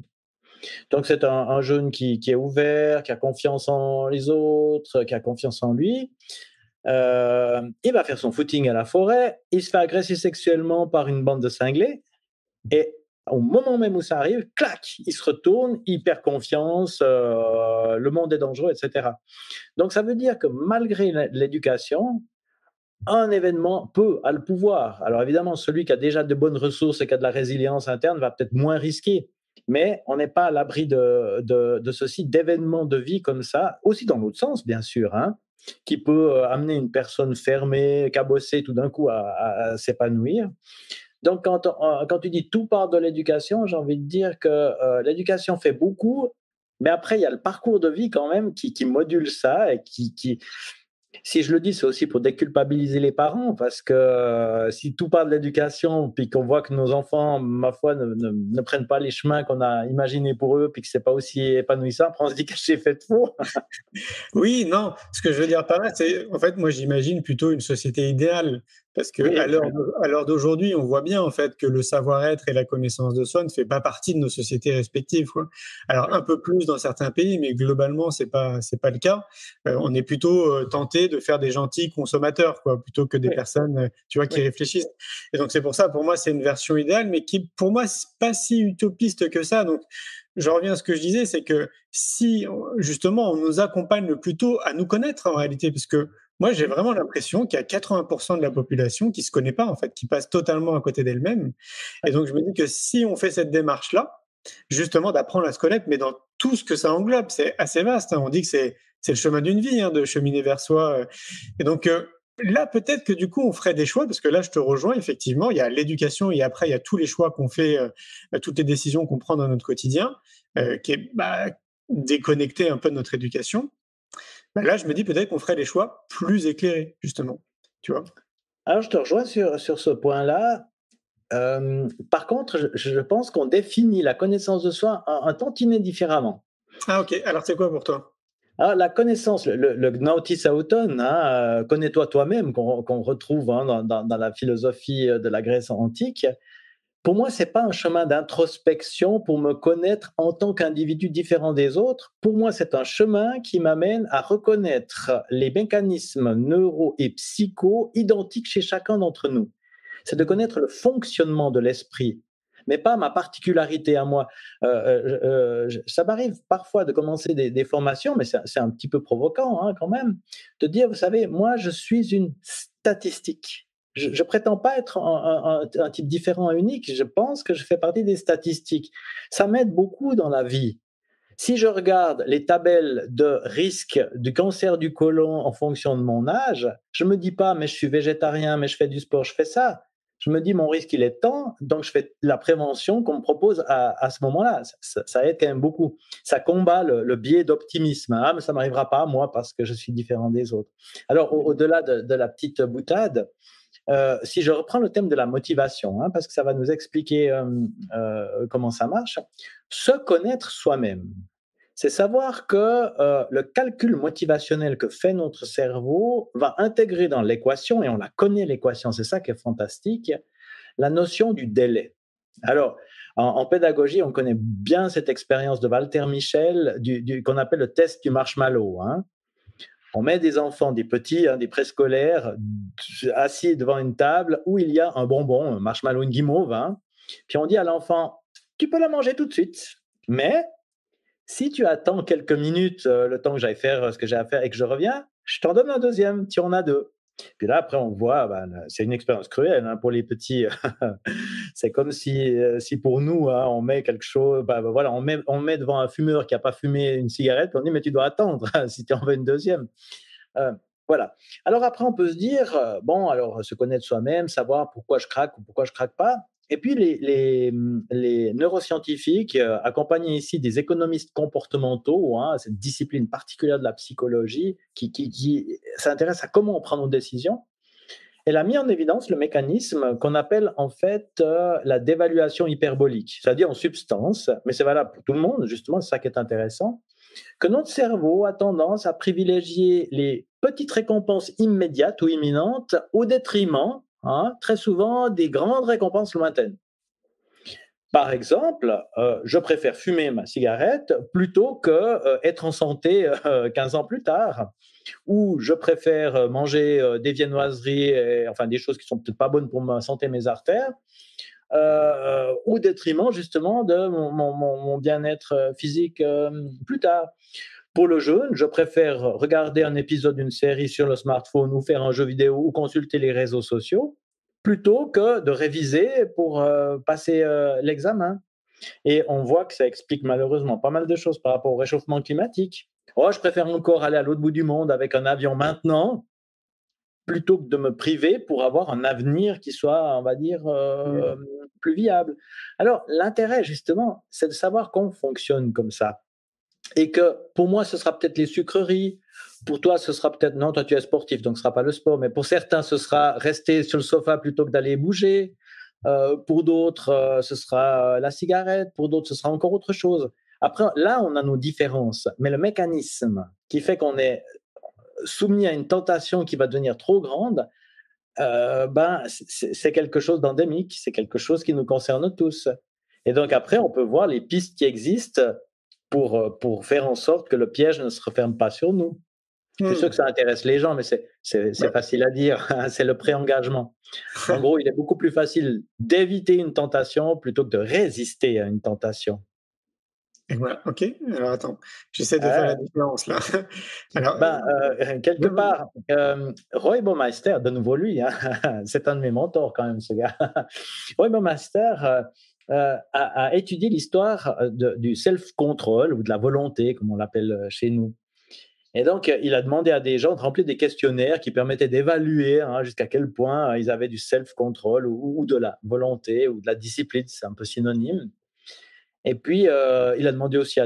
Speaker 6: Donc, c'est un jeune qui est ouvert, qui a confiance en les autres, qui a confiance en lui. Il va faire son footing à la forêt. Il se fait agresser sexuellement par une bande de cinglés. Et au moment même où ça arrive, clac, il se retourne, il perd confiance, le monde est dangereux, etc. Donc, ça veut dire que malgré l'éducation, un événement a le pouvoir. Alors évidemment, celui qui a déjà de bonnes ressources et qui a de la résilience interne va peut-être moins risquer, mais on n'est pas à l'abri de ceci, d'événements de vie comme ça, aussi dans l'autre sens, bien sûr, qui peut amener une personne fermée, cabossée, tout d'un coup à s'épanouir. Donc, quand tu dis tout part de l'éducation, j'ai envie de dire que l'éducation fait beaucoup, mais après, il y a le parcours de vie quand même qui module ça et qui si je le dis, c'est aussi pour déculpabiliser les parents, parce que si tout part de l'éducation, puis qu'on voit que nos enfants, ma foi, ne prennent pas les chemins qu'on a imaginés pour eux, puis que c'est pas aussi épanouissant, après on se dit que j'ai fait de faux.
Speaker 5: Oui, non, ce que je veux dire par là, c'est, en fait, moi j'imagine plutôt une société idéale, parce que à l'heure d'aujourd'hui, on voit bien en fait que le savoir-être et la connaissance de soi ne fait pas partie de nos sociétés respectives, quoi. Alors un peu plus dans certains pays, mais globalement c'est pas le cas. On est plutôt tenté de faire des gentils consommateurs, quoi, plutôt que des personnes, tu vois, qui réfléchissent. Et donc c'est pour ça, pour moi, c'est une version idéale, mais qui, pour moi, c'est pas si utopiste que ça. Donc je reviens à ce que je disais, c'est que si justement on nous accompagne le plus tôt à nous connaître en réalité, parce que moi j'ai vraiment l'impression qu'il y a 80% de la population qui se connaît pas en fait, qui passe totalement à côté d'elle-même. Et donc je me dis que si on fait cette démarche-là, justement d'apprendre à se connaître, mais dans tout ce que ça englobe, c'est assez vaste. On dit que c'est le chemin d'une vie, de cheminer vers soi. Et donc là, peut-être que du coup, on ferait des choix, parce que là, je te rejoins, effectivement, il y a l'éducation et après, il y a tous les choix qu'on fait, toutes les décisions qu'on prend dans notre quotidien, qui est déconnecté un peu de notre éducation. Là, je me dis peut-être qu'on ferait des choix plus éclairés, justement, tu vois.
Speaker 6: Alors, je te rejoins sur ce point-là. Par contre, je pense qu'on définit la connaissance de soi un tantinet différemment.
Speaker 5: Ah, ok. Alors, c'est quoi pour toi ?
Speaker 6: Alors, la connaissance, le Gnautis Auton, connais-toi toi-même, qu'on retrouve dans la philosophie de la Grèce antique, pour moi, c'est pas un chemin d'introspection pour me connaître en tant qu'individu différent des autres. Pour moi, c'est un chemin qui m'amène à reconnaître les mécanismes neuro et psycho identiques chez chacun d'entre nous. C'est de connaître le fonctionnement de l'esprit, mais pas ma particularité à moi. Ça m'arrive parfois de commencer des formations, mais c'est un petit peu provoquant quand même, de dire, vous savez, moi, je suis une statistique. Je ne prétends pas être un type différent et unique. Je pense que je fais partie des statistiques. Ça m'aide beaucoup dans la vie. Si je regarde les tabelles de risque du cancer du côlon en fonction de mon âge, je ne me dis pas, mais je suis végétarien, mais je fais du sport, je fais ça. Je me dis, mon risque, il est tant, donc je fais la prévention qu'on me propose à ce moment-là. Ça aide quand même beaucoup. Ça combat le biais d'optimisme. Mais ça ne m'arrivera pas, moi, parce que je suis différent des autres. Alors, au-delà de la petite boutade, si je reprends le thème de la motivation, parce que ça va nous expliquer comment ça marche, se connaître soi-même, c'est savoir que le calcul motivationnel que fait notre cerveau va intégrer dans l'équation, et on la connaît l'équation, c'est ça qui est fantastique, la notion du délai. Alors, en pédagogie, on connaît bien cette expérience de Walter Mischel qu'on appelle le test du marshmallow. On met des enfants, des petits, des préscolaires, assis devant une table où il y a un bonbon, un marshmallow, une guimauve. Puis on dit à l'enfant, tu peux la manger tout de suite, mais si tu attends quelques minutes, le temps que j'aille faire ce que j'ai à faire et que je reviens, je t'en donne un deuxième, tu en as deux. Puis là, après, on voit, c'est une expérience cruelle pour les petits. C'est comme si pour nous, on met quelque chose, voilà, on met devant un fumeur qui n'a pas fumé une cigarette, puis on dit, mais tu dois attendre si tu en veux une deuxième. Voilà. Alors après, on peut se dire, alors se connaître soi-même, savoir pourquoi je craque ou pourquoi je craque pas. Et puis les neuroscientifiques, accompagnés ici des économistes comportementaux, cette discipline particulière de la psychologie qui s'intéresse à comment on prend nos décisions, elle a mis en évidence le mécanisme qu'on appelle en fait la dévaluation hyperbolique, c'est-à-dire en substance, mais c'est valable pour tout le monde, justement, c'est ça qui est intéressant, que notre cerveau a tendance à privilégier les petites récompenses immédiates ou imminentes au détriment, très souvent, des grandes récompenses lointaines. Par exemple, je préfère fumer ma cigarette plutôt qu'être en santé 15 ans plus tard, ou je préfère manger des viennoiseries, enfin des choses qui sont peut-être pas bonnes pour ma santé, mes artères, au détriment justement de mon bien-être physique plus tard. Pour le jeune, je préfère regarder un épisode d'une série sur le smartphone ou faire un jeu vidéo ou consulter les réseaux sociaux plutôt que de réviser pour passer l'examen. Et on voit que ça explique malheureusement pas mal de choses par rapport au réchauffement climatique. Je préfère encore aller à l'autre bout du monde avec un avion maintenant plutôt que de me priver pour avoir un avenir qui soit, on va dire, plus viable. Alors, l'intérêt, justement, c'est de savoir qu'on fonctionne comme ça. Et que pour moi, ce sera peut-être les sucreries. Pour toi, ce sera peut-être, non, toi tu es sportif, donc ce ne sera pas le sport. Mais pour certains, ce sera rester sur le sofa plutôt que d'aller bouger. Pour d'autres, ce sera la cigarette. Pour d'autres, ce sera encore autre chose. Après, là, on a nos différences. Mais le mécanisme qui fait qu'on est soumis à une tentation qui va devenir trop grande, c'est quelque chose d'endémique. C'est quelque chose qui nous concerne tous. Et donc après, on peut voir les pistes qui existent pour faire en sorte que le piège ne se referme pas sur nous. Je suis sûr que ça intéresse les gens, mais c'est facile à dire. C'est le pré-engagement. En gros, il est beaucoup plus facile d'éviter une tentation plutôt que de résister à une tentation.
Speaker 5: Et voilà, ok. Alors attends, j'essaie de faire la différence là. Alors,
Speaker 6: quelque part, Roy Baumeister, de nouveau lui, c'est un de mes mentors quand même, ce gars. Roy Baumeister a étudié l'histoire du self-control ou de la volonté, comme on l'appelle chez nous. Et donc, il a demandé à des gens de remplir des questionnaires qui permettaient d'évaluer jusqu'à quel point ils avaient du self-control ou de la volonté ou de la discipline, c'est un peu synonyme. Et puis, il a demandé aussi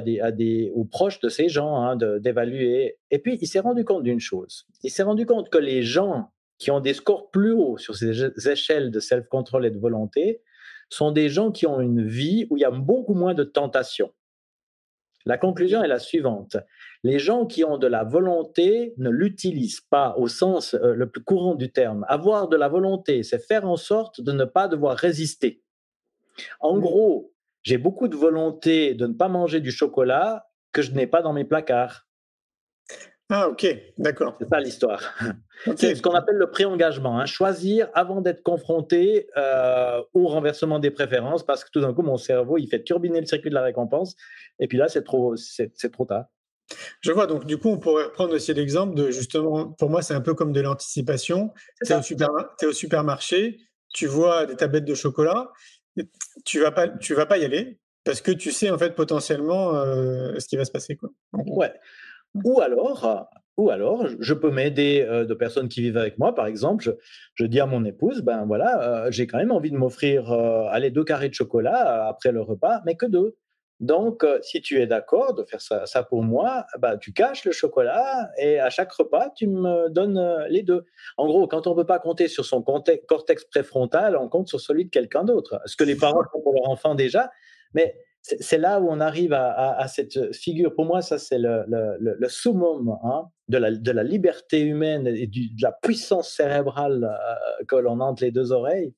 Speaker 6: aux proches de ces gens d'évaluer. Et puis, il s'est rendu compte d'une chose. Il s'est rendu compte que les gens qui ont des scores plus hauts sur ces échelles de self-control et de volonté sont des gens qui ont une vie où il y a beaucoup moins de tentations. La conclusion est la suivante. Les gens qui ont de la volonté ne l'utilisent pas au sens le plus courant du terme. Avoir de la volonté, c'est faire en sorte de ne pas devoir résister. En gros, j'ai beaucoup de volonté de ne pas manger du chocolat que je n'ai pas dans mes placards.
Speaker 5: Ah, ok, d'accord.
Speaker 6: C'est ça l'histoire.
Speaker 5: Okay.
Speaker 6: C'est ce qu'on appelle le pré-engagement. Choisir avant d'être confronté au renversement des préférences, parce que tout d'un coup, mon cerveau, il fait turbiner le circuit de la récompense. Et puis là, c'est trop tard.
Speaker 5: Je vois, donc du coup, on pourrait reprendre aussi l'exemple de, justement, pour moi, c'est un peu comme de l'anticipation. Tu es au supermarché, tu vois des tablettes de chocolat, tu vas pas y aller parce que tu sais, en fait, potentiellement ce qui va se passer, quoi.
Speaker 6: Ouais. Ou alors, je peux m'aider de personnes qui vivent avec moi. Par exemple, je dis à mon épouse, ben voilà, j'ai quand même envie de m'offrir 2 carrés de chocolat après le repas, mais que 2. Donc, si tu es d'accord de faire ça pour moi, bah, tu caches le chocolat et à chaque repas, tu me donnes les 2. En gros, quand on ne peut pas compter sur son cortex préfrontal, on compte sur celui de quelqu'un d'autre. Ce que les parents font pour leur enfant déjà, mais c'est là où on arrive à cette figure. Pour moi, ça, c'est le summum de la liberté humaine et de la puissance cérébrale que l'on a entre les 2 oreilles.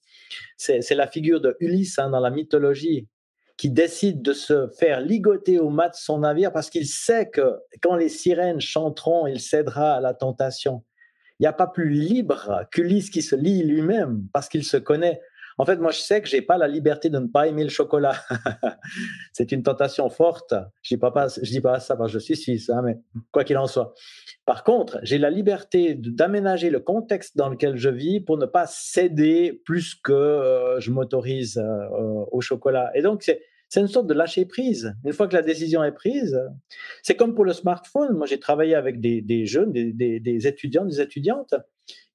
Speaker 6: C'est la figure de Ulysse dans la mythologie, qui décide de se faire ligoter au mât de son navire parce qu'il sait que quand les sirènes chanteront, il cédera à la tentation. Il n'y a pas plus libre qu'Ulysse qui se lie lui-même parce qu'il se connaît. En fait, moi, je sais que je n'ai pas la liberté de ne pas aimer le chocolat. C'est une tentation forte. Je ne dis pas ça parce que je suis suisse, mais quoi qu'il en soit. Par contre, j'ai la liberté d'aménager le contexte dans lequel je vis pour ne pas céder plus que je m'autorise au chocolat. Et donc, c'est une sorte de lâcher prise. Une fois que la décision est prise, c'est comme pour le smartphone. Moi, j'ai travaillé avec des jeunes, des étudiants, des étudiantes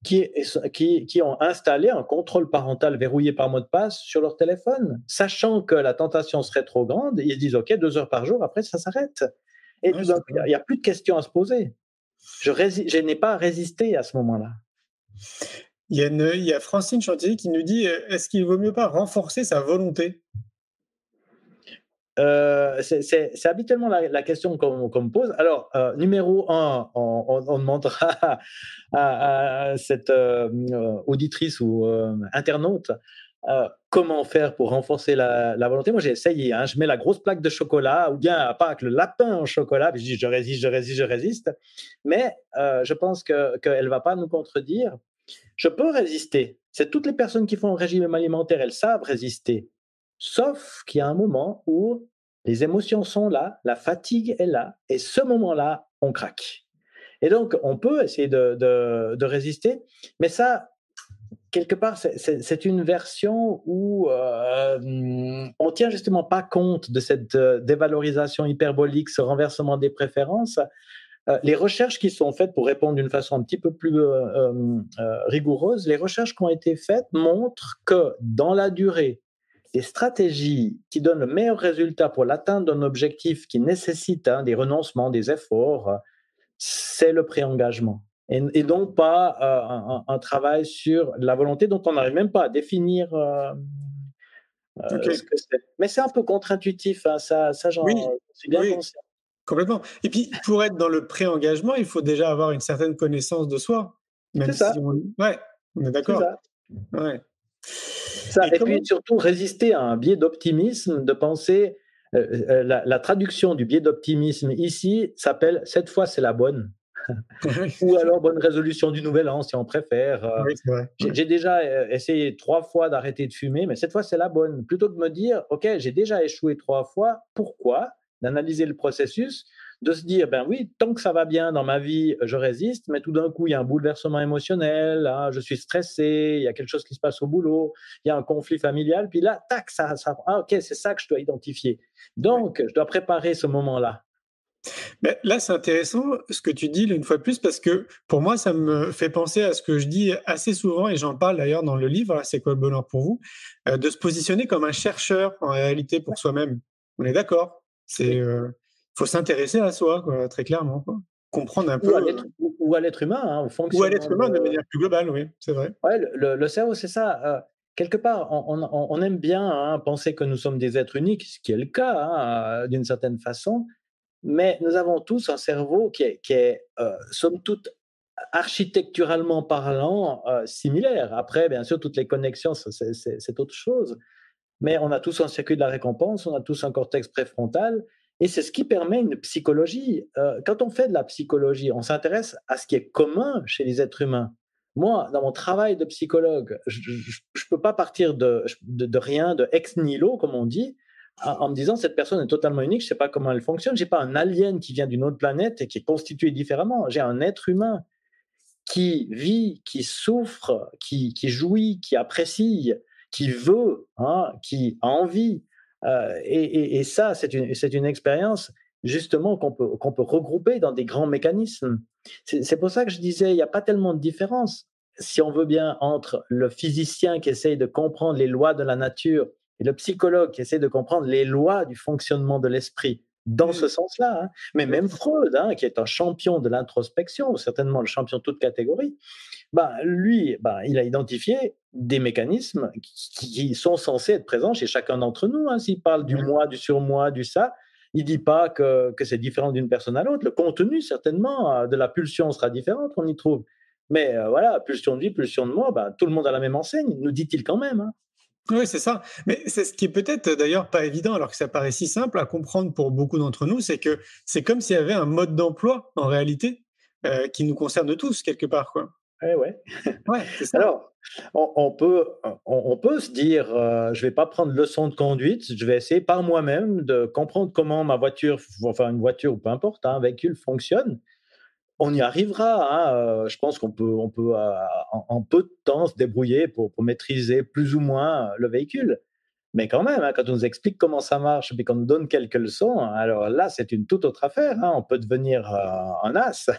Speaker 6: qui ont installé un contrôle parental verrouillé par mot de passe sur leur téléphone, sachant que la tentation serait trop grande. Ils se disent, OK, 2 heures par jour, après, ça s'arrête. Et tout d'un coup, il n'y a plus de questions à se poser. Je n'ai pas résisté à ce moment-là.
Speaker 5: Il y a Francine Chantilly qui nous dit, est-ce qu'il vaut mieux pas renforcer sa volonté ?
Speaker 6: C'est habituellement la question qu'on me pose. Alors, numéro 1, on demandera à cette auditrice ou internaute comment faire pour renforcer la volonté. Moi, j'ai essayé. Je mets la grosse plaque de chocolat ou bien à part le lapin au chocolat. Puis je dis, je résiste. Mais je pense qu'elle ne va pas nous contredire. Je peux résister. C'est toutes les personnes qui font un régime alimentaire, elles savent résister. Sauf qu'il y a un moment où les émotions sont là, la fatigue est là, et ce moment-là, on craque. Et donc, on peut essayer de résister, mais ça, quelque part, c'est une version où on ne tient justement pas compte de cette dévalorisation hyperbolique, ce renversement des préférences. Les recherches qui sont faites pour répondre d'une façon un petit peu plus rigoureuse, les recherches qui ont été faites montrent que dans la durée, les stratégies qui donnent le meilleur résultat pour l'atteinte d'un objectif qui nécessite des renoncements, des efforts, c'est le pré-engagement. Et donc pas un travail sur la volonté dont on n'arrive même pas à définir ce que c'est. Mais c'est un peu contre-intuitif, ça j'en suis bien conscient.
Speaker 5: Complètement. Et puis, pour être dans le pré-engagement, il faut déjà avoir une certaine connaissance de soi.
Speaker 6: C'est ça.
Speaker 5: Ouais, on est d'accord.
Speaker 6: C'est ça.
Speaker 5: Ouais.
Speaker 6: Et puis surtout, résister à un biais d'optimisme, de penser, la traduction du biais d'optimisme ici s'appelle « cette fois, c'est la bonne ». Ou alors bonne résolution du nouvel an, si on préfère.
Speaker 5: Oui, c'est vrai.
Speaker 6: J'ai déjà essayé 3 fois d'arrêter de fumer, mais cette fois, c'est la bonne. Plutôt que de me dire, OK, j'ai déjà échoué 3 fois, pourquoi ? D'analyser le processus, de se dire, ben oui, tant que ça va bien dans ma vie, je résiste, mais tout d'un coup, il y a un bouleversement émotionnel, je suis stressé, il y a quelque chose qui se passe au boulot, il y a un conflit familial, puis là, tac, OK, c'est ça que je dois identifier. Donc, je dois préparer ce moment-là.
Speaker 5: Mais là, c'est intéressant ce que tu dis une fois de plus, parce que pour moi, ça me fait penser à ce que je dis assez souvent, et j'en parle d'ailleurs dans le livre, C'est quoi le bonheur pour vous, de se positionner comme un chercheur en réalité pour soi-même. On est d'accord ? Faut s'intéresser à soi, quoi, très clairement, quoi. Comprendre un peu.
Speaker 6: Ou à l'être humain, au fonctionnement.
Speaker 5: Ou à l'être humain de manière plus globale, oui, c'est vrai.
Speaker 6: Ouais, le cerveau, c'est ça. Quelque part, on aime bien penser que nous sommes des êtres uniques, ce qui est le cas d'une certaine façon, mais nous avons tous un cerveau qui est somme toute, architecturalement parlant, similaire. Après, bien sûr, toutes les connexions, c'est autre chose. mais on a tous un circuit de la récompense, on a tous un cortex préfrontal, et c'est ce qui permet une psychologie. Quand on fait de la psychologie, on s'intéresse à ce qui est commun chez les êtres humains. Moi, dans mon travail de psychologue, je ne peux pas partir de rien, de ex nihilo, comme on dit, en me disant cette personne est totalement unique, je ne sais pas comment elle fonctionne, je n'ai pas un alien qui vient d'une autre planète et qui est constitué différemment. J'ai un être humain qui vit, qui souffre, qui jouit, qui apprécie, qui veut, qui a envie. Et ça, c'est une expérience justement qu'on peut regrouper dans des grands mécanismes. C'est pour ça que je disais, il n'y a pas tellement de différence, si on veut bien, entre le physicien qui essaye de comprendre les lois de la nature et le psychologue qui essaie de comprendre les lois du fonctionnement de l'esprit, dans ce sens-là. Mais même Freud, qui est un champion de l'introspection, certainement le champion de toute catégorie, lui, il a identifié des mécanismes qui sont censés être présents chez chacun d'entre nous. S'il parle du moi, du surmoi, du ça, il ne dit pas que c'est différent d'une personne à l'autre. Le contenu, certainement, de la pulsion sera différent qu'on y trouve. Mais voilà, pulsion de vie, pulsion de moi, tout le monde a la même enseigne, nous dit-il quand même.
Speaker 5: Oui, c'est ça. Mais c'est ce qui est peut-être d'ailleurs pas évident, alors que ça paraît si simple à comprendre pour beaucoup d'entre nous, c'est que c'est comme s'il y avait un mode d'emploi, en réalité, qui nous concerne tous, quelque part, quoi.
Speaker 6: Ouais.
Speaker 5: Ouais, c'est ça.
Speaker 6: Alors, on peut se dire, je vais pas prendre leçon de conduite, je vais essayer par moi-même de comprendre comment ma voiture, enfin une voiture ou peu importe, un véhicule fonctionne. On y arrivera. Je pense qu'on peut en peu de temps se débrouiller pour maîtriser plus ou moins le véhicule. Mais quand même, quand on nous explique comment ça marche et qu'on nous donne quelques leçons, alors là, c'est une toute autre affaire. On peut devenir un as.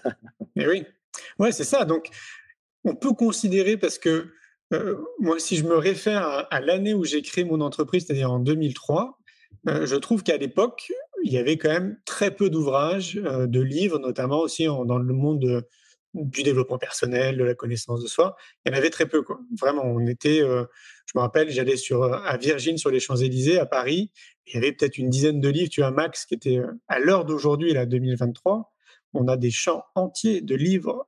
Speaker 5: Mais oui, ouais, c'est ça. Donc, on peut considérer, parce que moi, si je me réfère à l'année où j'ai créé mon entreprise, c'est-à-dire en 2003, je trouve qu'à l'époque, il y avait quand même très peu d'ouvrages, de livres, notamment aussi dans le monde du développement personnel, de la connaissance de soi. Il y en avait très peu, quoi. Vraiment, on était, je me rappelle, j'allais à Virgin, sur les Champs-Élysées, à Paris. Il y avait peut-être une dizaine de livres, tu vois, max, qui étaient à l'heure d'aujourd'hui, là, 2023. On a des champs entiers de livres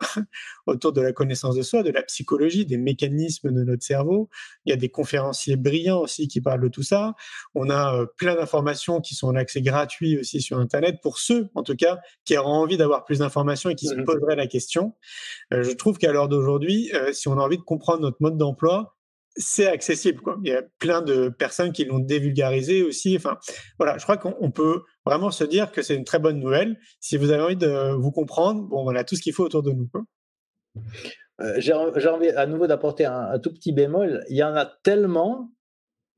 Speaker 5: autour de la connaissance de soi, de la psychologie, des mécanismes de notre cerveau. Il y a des conférenciers brillants aussi qui parlent de tout ça. On a plein d'informations qui sont en accès gratuit aussi sur Internet, pour ceux, en tout cas, qui auront envie d'avoir plus d'informations et qui se poseraient la question. Je trouve qu'à l'heure d'aujourd'hui, si on a envie de comprendre notre mode d'emploi, c'est accessible, quoi. Il y a plein de personnes qui l'ont dévulgarisé aussi. Enfin, voilà, je crois qu'on peut vraiment se dire que c'est une très bonne nouvelle. Si vous avez envie de vous comprendre, on a tout ce qu'il faut autour de nous, quoi.
Speaker 6: J'ai envie à nouveau d'apporter un tout petit bémol. Il y en a tellement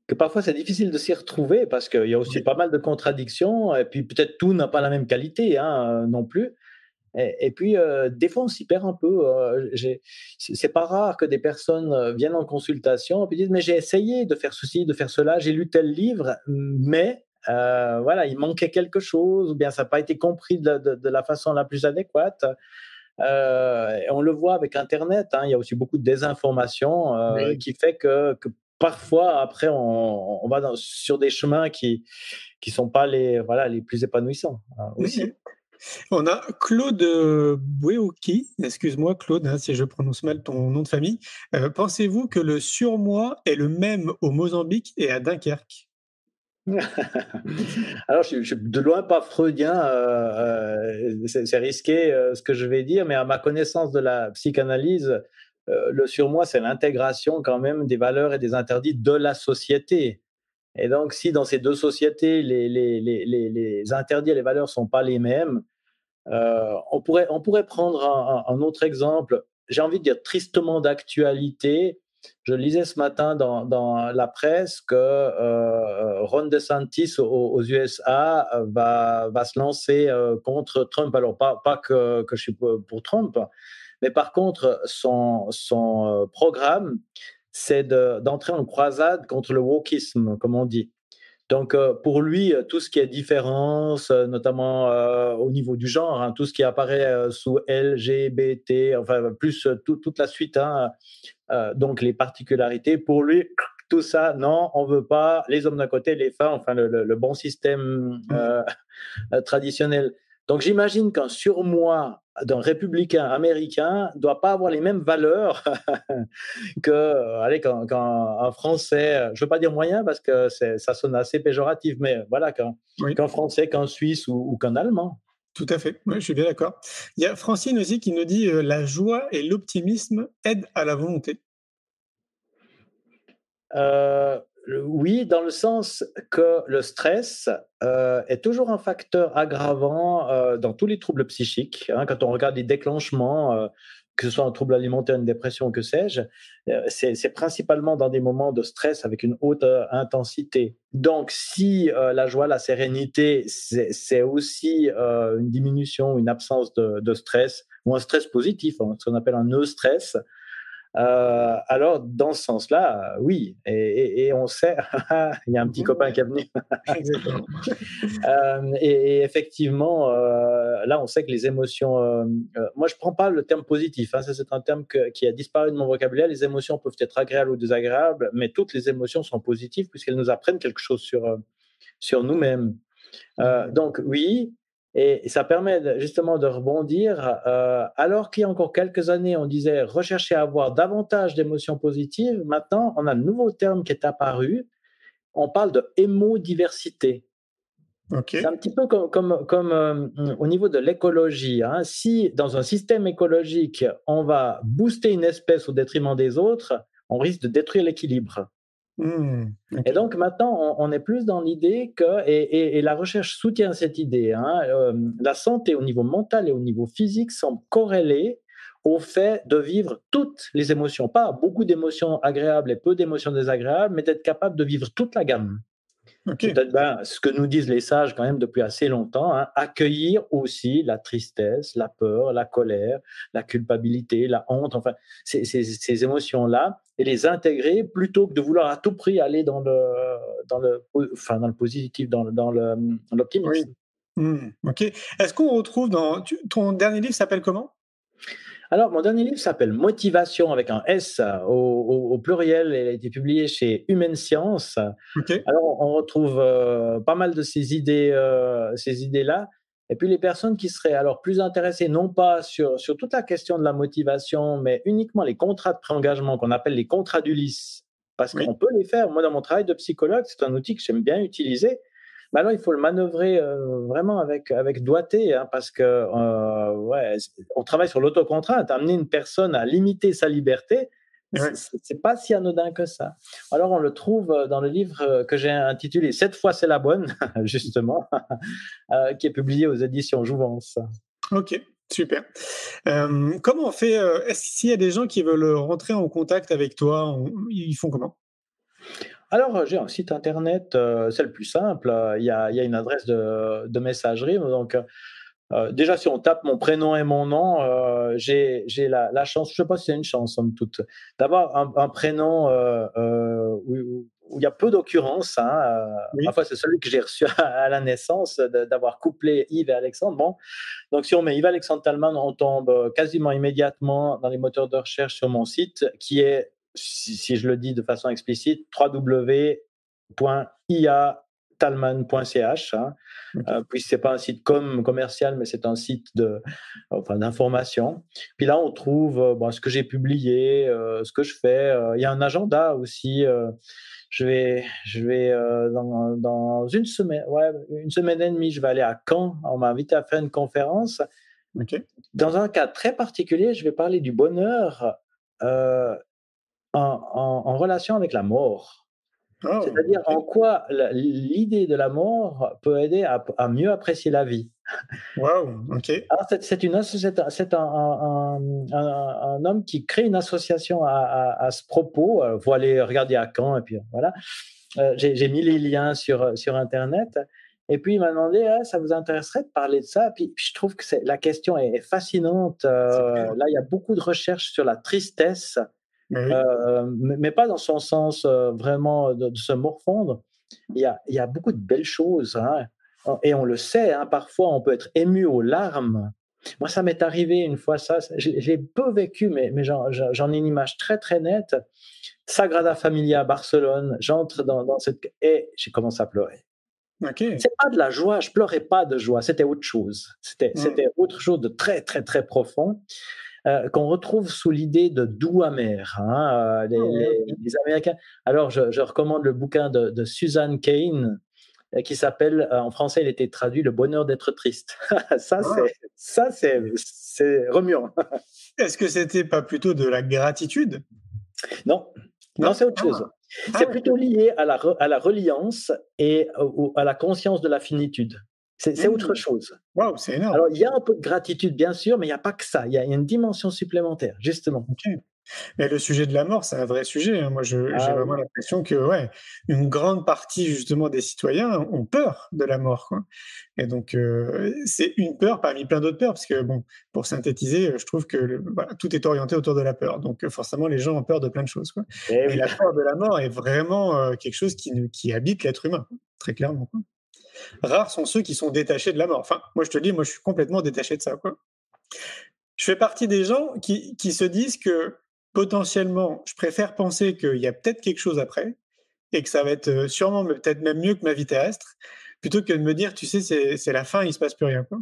Speaker 6: que parfois c'est difficile de s'y retrouver, parce qu'il y a aussi pas mal de contradictions, et puis peut-être tout n'a pas la même qualité non plus. Et puis, des fois, on s'y perd un peu. C'est pas rare que des personnes viennent en consultation et disent « mais j'ai essayé de faire ceci, de faire cela, j'ai lu tel livre, mais voilà, il manquait quelque chose, ou bien ça n'a pas été compris de la façon la plus adéquate ». On le voit avec Internet, il y a aussi beaucoup de désinformation qui fait que parfois, après, on va sur des chemins qui sont pas les plus épanouissants aussi.
Speaker 5: Oui. On a Claude Bouéouki, excuse-moi Claude, si je prononce mal ton nom de famille. Pensez-vous que le surmoi est le même au Mozambique et à Dunkerque?
Speaker 6: Alors, je suis de loin pas freudien, c'est risqué ce que je vais dire, mais à ma connaissance de la psychanalyse, le surmoi, c'est l'intégration quand même des valeurs et des interdits de la société. Et donc, si dans ces deux sociétés, les interdits et les valeurs ne sont pas les mêmes, on pourrait prendre un autre exemple, j'ai envie de dire tristement d'actualité. Je lisais ce matin dans la presse que Ron DeSantis aux USA va se lancer contre Trump. Alors, pas que je suis pour Trump, mais par contre, son programme, c'est d'entrer en croisade contre le wokisme, comme on dit. Donc, pour lui, tout ce qui est différence, notamment au niveau du genre, tout ce qui apparaît sous LGBT, enfin, plus toute la suite, donc les particularités, pour lui, tout ça, non, on ne veut pas, les hommes d'un côté, les femmes, enfin, le bon système traditionnel. Donc j'imagine qu'un surmoi d'un républicain américain ne doit pas avoir les mêmes valeurs qu'un Français, je ne veux pas dire moyen parce que ça sonne assez péjoratif, mais voilà, qu'un Français, qu'un Suisse ou qu'un Allemand.
Speaker 5: Tout à fait, je suis bien d'accord. Il y a Francine aussi qui nous dit la joie et l'optimisme aident à la volonté.
Speaker 6: Oui, dans le sens que le stress est toujours un facteur aggravant dans tous les troubles psychiques. Quand on regarde les déclenchements, que ce soit un trouble alimentaire, une dépression, que sais-je, c'est principalement dans des moments de stress avec une haute intensité. Donc, si la joie, la sérénité, c'est aussi une diminution, une absence de stress, ou un stress positif, ce qu'on appelle un eustress, alors, dans ce sens-là, oui. Et on sait, il y a un petit copain qui est venu.
Speaker 5: Exactement.
Speaker 6: Et effectivement, là, on sait que les émotions. Moi, je ne prends pas le terme positif. Ça, c'est un terme qui a disparu de mon vocabulaire. Les émotions peuvent être agréables ou désagréables, mais toutes les émotions sont positives puisqu'elles nous apprennent quelque chose sur nous-mêmes. Donc, oui. Et ça permet justement de rebondir. Alors qu'il y a encore quelques années, on disait rechercher à avoir davantage d'émotions positives. Maintenant, on a un nouveau terme qui est apparu. On parle de hémodiversité.
Speaker 5: Okay.
Speaker 6: C'est un petit peu comme au niveau de l'écologie. Si dans un système écologique, on va booster une espèce au détriment des autres, on risque de détruire l'équilibre.
Speaker 5: Okay.
Speaker 6: Et donc maintenant, on est plus dans l'idée que, et la recherche soutient cette idée, la santé au niveau mental et au niveau physique semble corrélée au fait de vivre toutes les émotions, pas beaucoup d'émotions agréables et peu d'émotions désagréables, mais d'être capable de vivre toute la gamme.
Speaker 5: Okay.
Speaker 6: Ce que nous disent les sages quand même depuis assez longtemps, accueillir aussi la tristesse, la peur, la colère, la culpabilité, la honte, enfin ces émotions-là, et les intégrer plutôt que de vouloir à tout prix aller dans le positif, dans l'optimisme.
Speaker 5: Oui. Ok. Est-ce qu'on retrouve ton dernier livre s'appelle comment?
Speaker 6: Alors, mon dernier livre s'appelle Motivation avec un S au pluriel. Il a été publié chez Humaine Science.
Speaker 5: Okay.
Speaker 6: Alors, on retrouve pas mal de ces idées-là. Et puis, les personnes qui seraient alors plus intéressées, non pas sur toute la question de la motivation, mais uniquement les contrats de pré-engagement qu'on appelle les contrats d'Ulysse. Parce qu'on peut les faire. Moi, dans mon travail de psychologue, c'est un outil que j'aime bien utiliser. Mais alors, il faut le manœuvrer vraiment avec doigté, parce que on travaille sur l'autocontrainte. Amener une personne à limiter sa liberté, c'est pas si anodin que ça. Alors, on le trouve dans le livre que j'ai intitulé « Cette fois, c'est la bonne », justement, qui est publié aux éditions Jouvence.
Speaker 5: Ok, super. Comment on fait est-ce qu'il y a des gens qui veulent rentrer en contact avec toi, ils font comment?
Speaker 6: Alors, j'ai un site internet, c'est le plus simple. Il y a une adresse de messagerie. Donc, déjà, si on tape mon prénom et mon nom, j'ai la chance, je ne sais pas si c'est une chance, somme toute, d'avoir un prénom où il y a peu d'occurrences. Parfois, c'est celui que j'ai reçu à la naissance, d'avoir couplé Yves et Alexandre. Bon. Donc, si on met Yves Alexandre Talman, on tombe quasiment immédiatement dans les moteurs de recherche sur mon site, qui est, si je le dis de façon explicite, www.iatalman.ch. Puis c'est pas un site commercial, mais c'est un site d'information. Puis là, on trouve ce que j'ai publié, ce que je fais. Il y a un agenda aussi. Je vais dans une semaine et demie, je vais aller à Caen. On m'a invité à faire une conférence.
Speaker 5: Okay.
Speaker 6: Dans un cas très particulier, je vais parler du bonheur en relation avec la mort. C'est-à-dire en quoi l'idée de la mort peut aider à mieux apprécier la vie.
Speaker 5: Wow, ok.
Speaker 6: Alors c'est un homme qui crée une association à ce propos. Faut aller regarder à Caen et puis voilà. J'ai mis les liens sur Internet. Et puis il m'a demandé, ça vous intéresserait de parler de ça? Puis je trouve que la question est fascinante. Là, il y a beaucoup de recherches sur la tristesse.
Speaker 5: Oui.
Speaker 6: Mais pas dans son sens vraiment de se morfondre. Il y a beaucoup de belles choses, et on le sait, parfois on peut être ému aux larmes. Moi, ça m'est arrivé une fois, j'ai peu vécu, mais j'en ai une image très très nette. Sagrada Familia à Barcelone, j'entre dans cette... et j'ai commencé à pleurer.
Speaker 5: Okay.
Speaker 6: C'est pas de la joie, je pleurais pas de joie, c'était autre chose. C'était autre chose de très, très, très profond. Qu'on retrouve sous l'idée de doux amer, les Américains. Alors, je recommande le bouquin de Susan Cain qui s'appelle, en français, il était traduit Le bonheur d'être triste. Ça, c'est remuant.
Speaker 5: Est-ce que c'était pas plutôt de la gratitude?
Speaker 6: Non, c'est autre chose. C'est plutôt lié à la reliance et à la conscience de la finitude. C'est autre chose.
Speaker 5: Waouh, c'est énorme.
Speaker 6: Alors, il y a un peu de gratitude, bien sûr, mais il n'y a pas que ça. Il y a une dimension supplémentaire, justement.
Speaker 5: Okay. Mais le sujet de la mort, c'est un vrai sujet. Moi, j'ai vraiment l'impression que une grande partie, justement, des citoyens ont peur de la mort, quoi. Et donc, c'est une peur parmi plein d'autres peurs, parce que, bon, pour synthétiser, je trouve que tout est orienté autour de la peur. Donc, forcément, les gens ont peur de plein de choses, quoi. Et la peur de la mort est vraiment quelque chose qui habite l'être humain, très clairement, quoi. Rares sont ceux qui sont détachés de la mort. Enfin, moi, je te dis, je suis complètement détaché de ça, quoi. Je fais partie des gens qui se disent que, potentiellement, je préfère penser qu'il y a peut-être quelque chose après et que ça va être sûrement peut-être même mieux que ma vie terrestre, plutôt que de me dire, tu sais, c'est la fin, il se passe plus rien, quoi.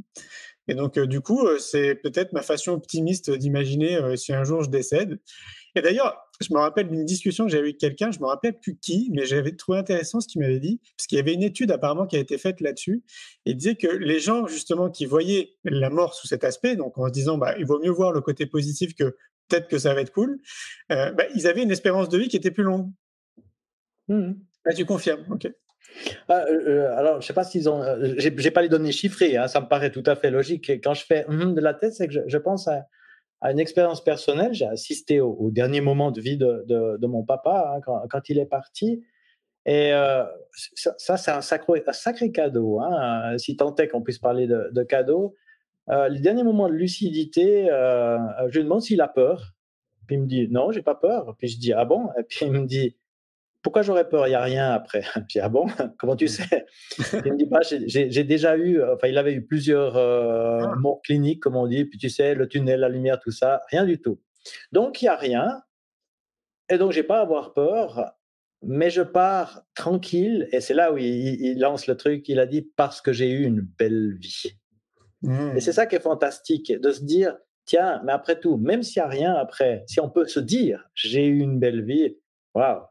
Speaker 5: Et donc, du coup, c'est peut-être ma façon optimiste d'imaginer si un jour je décède. Et d'ailleurs, je me rappelle d'une discussion que j'avais avec quelqu'un, je me rappelle plus qui, mais j'avais trouvé intéressant ce qu'il m'avait dit, parce qu'il y avait une étude apparemment qui a été faite là-dessus, et il disait que les gens justement qui voyaient la mort sous cet aspect, donc en se disant il vaut mieux voir le côté positif que peut-être que ça va être cool, ils avaient une espérance de vie qui était plus longue. Là, tu confirmes, ok.
Speaker 6: Alors, je sais pas s'ils ont. J'ai pas les données chiffrées, ça me paraît tout à fait logique. Quand je fais de la tête, c'est que je pense à une expérience personnelle. J'ai assisté au dernier moment de vie de mon papa quand il est parti. Et ça c'est un sacré cadeau. Si tant est qu'on puisse parler de cadeau. Les derniers moments de lucidité, je lui demande s'il a peur. Puis il me dit non, j'ai pas peur. Puis je dis ah bon? Et puis il me dit pourquoi j'aurais peur? Il n'y a rien après. Puis ah bon? Comment tu sais? Il me dit j'ai déjà eu, il avait eu plusieurs morts cliniques, comme on dit, puis tu sais, le tunnel, la lumière, tout ça, rien du tout. Donc il n'y a rien, et donc j'ai pas à avoir peur, mais je pars tranquille, et c'est là où il lance le truc, il a dit parce que j'ai eu une belle vie. Et c'est ça qui est fantastique, de se dire, tiens, mais après tout, même s'il n'y a rien après, si on peut se dire, j'ai eu une belle vie, waouh,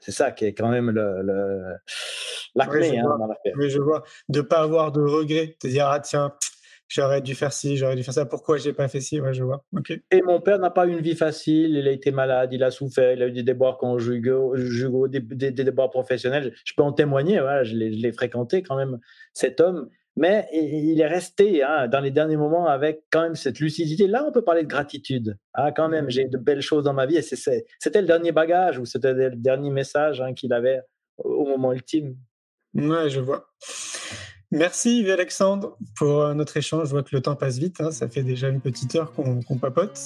Speaker 6: c'est ça qui est quand même la clé dans l'affaire.
Speaker 5: Oui, je vois. De ne pas avoir de regrets, de dire, tiens, j'aurais dû faire ci, j'aurais dû faire ça, pourquoi je n'ai pas fait ci, je vois. Okay.
Speaker 6: Et mon père n'a pas eu une vie facile, il a été malade, il a souffert, il a eu des déboires conjugaux, des déboires professionnels. Je peux en témoigner, je l'ai fréquenté quand même, cet homme. Mais il est resté dans les derniers moments avec quand même cette lucidité. Là, on peut parler de gratitude. Quand même, j'ai de belles choses dans ma vie. Et c'était le dernier bagage ou c'était le dernier message qu'il avait au moment ultime.
Speaker 5: Ouais, je vois. Merci Yves-Alexandre pour notre échange. Je vois que le temps passe vite. Ça fait déjà une petite heure qu'on papote.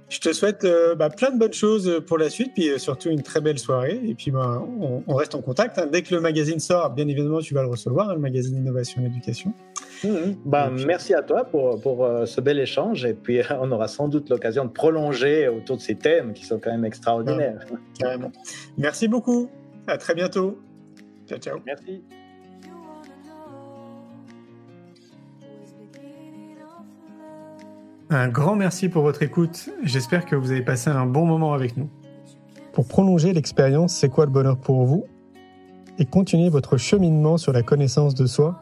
Speaker 5: Je te souhaite plein de bonnes choses pour la suite, puis surtout une très belle soirée. Et puis, on reste en contact. Dès que le magazine sort, bien évidemment, tu vas le recevoir, le magazine Innovation et Éducation.
Speaker 6: Merci à toi pour ce bel échange. Et puis, on aura sans doute l'occasion de prolonger autour de ces thèmes qui sont quand même extraordinaires.
Speaker 5: Carrément. Merci beaucoup. À très bientôt. Ciao, ciao.
Speaker 6: Merci.
Speaker 1: Un grand merci pour votre écoute. J'espère que vous avez passé un bon moment avec nous. Pour prolonger l'expérience C'est quoi le bonheur pour vous et continuer votre cheminement sur la connaissance de soi,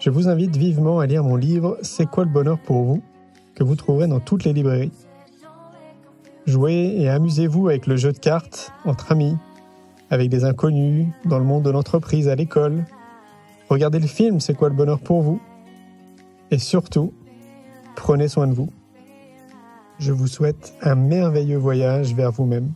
Speaker 1: je vous invite vivement à lire mon livre C'est quoi le bonheur pour vous que vous trouverez dans toutes les librairies. Jouez et amusez-vous avec le jeu de cartes entre amis, avec des inconnus, dans le monde de l'entreprise, à l'école. Regardez le film C'est quoi le bonheur pour vous et surtout, prenez soin de vous. Je vous souhaite un merveilleux voyage vers vous-même.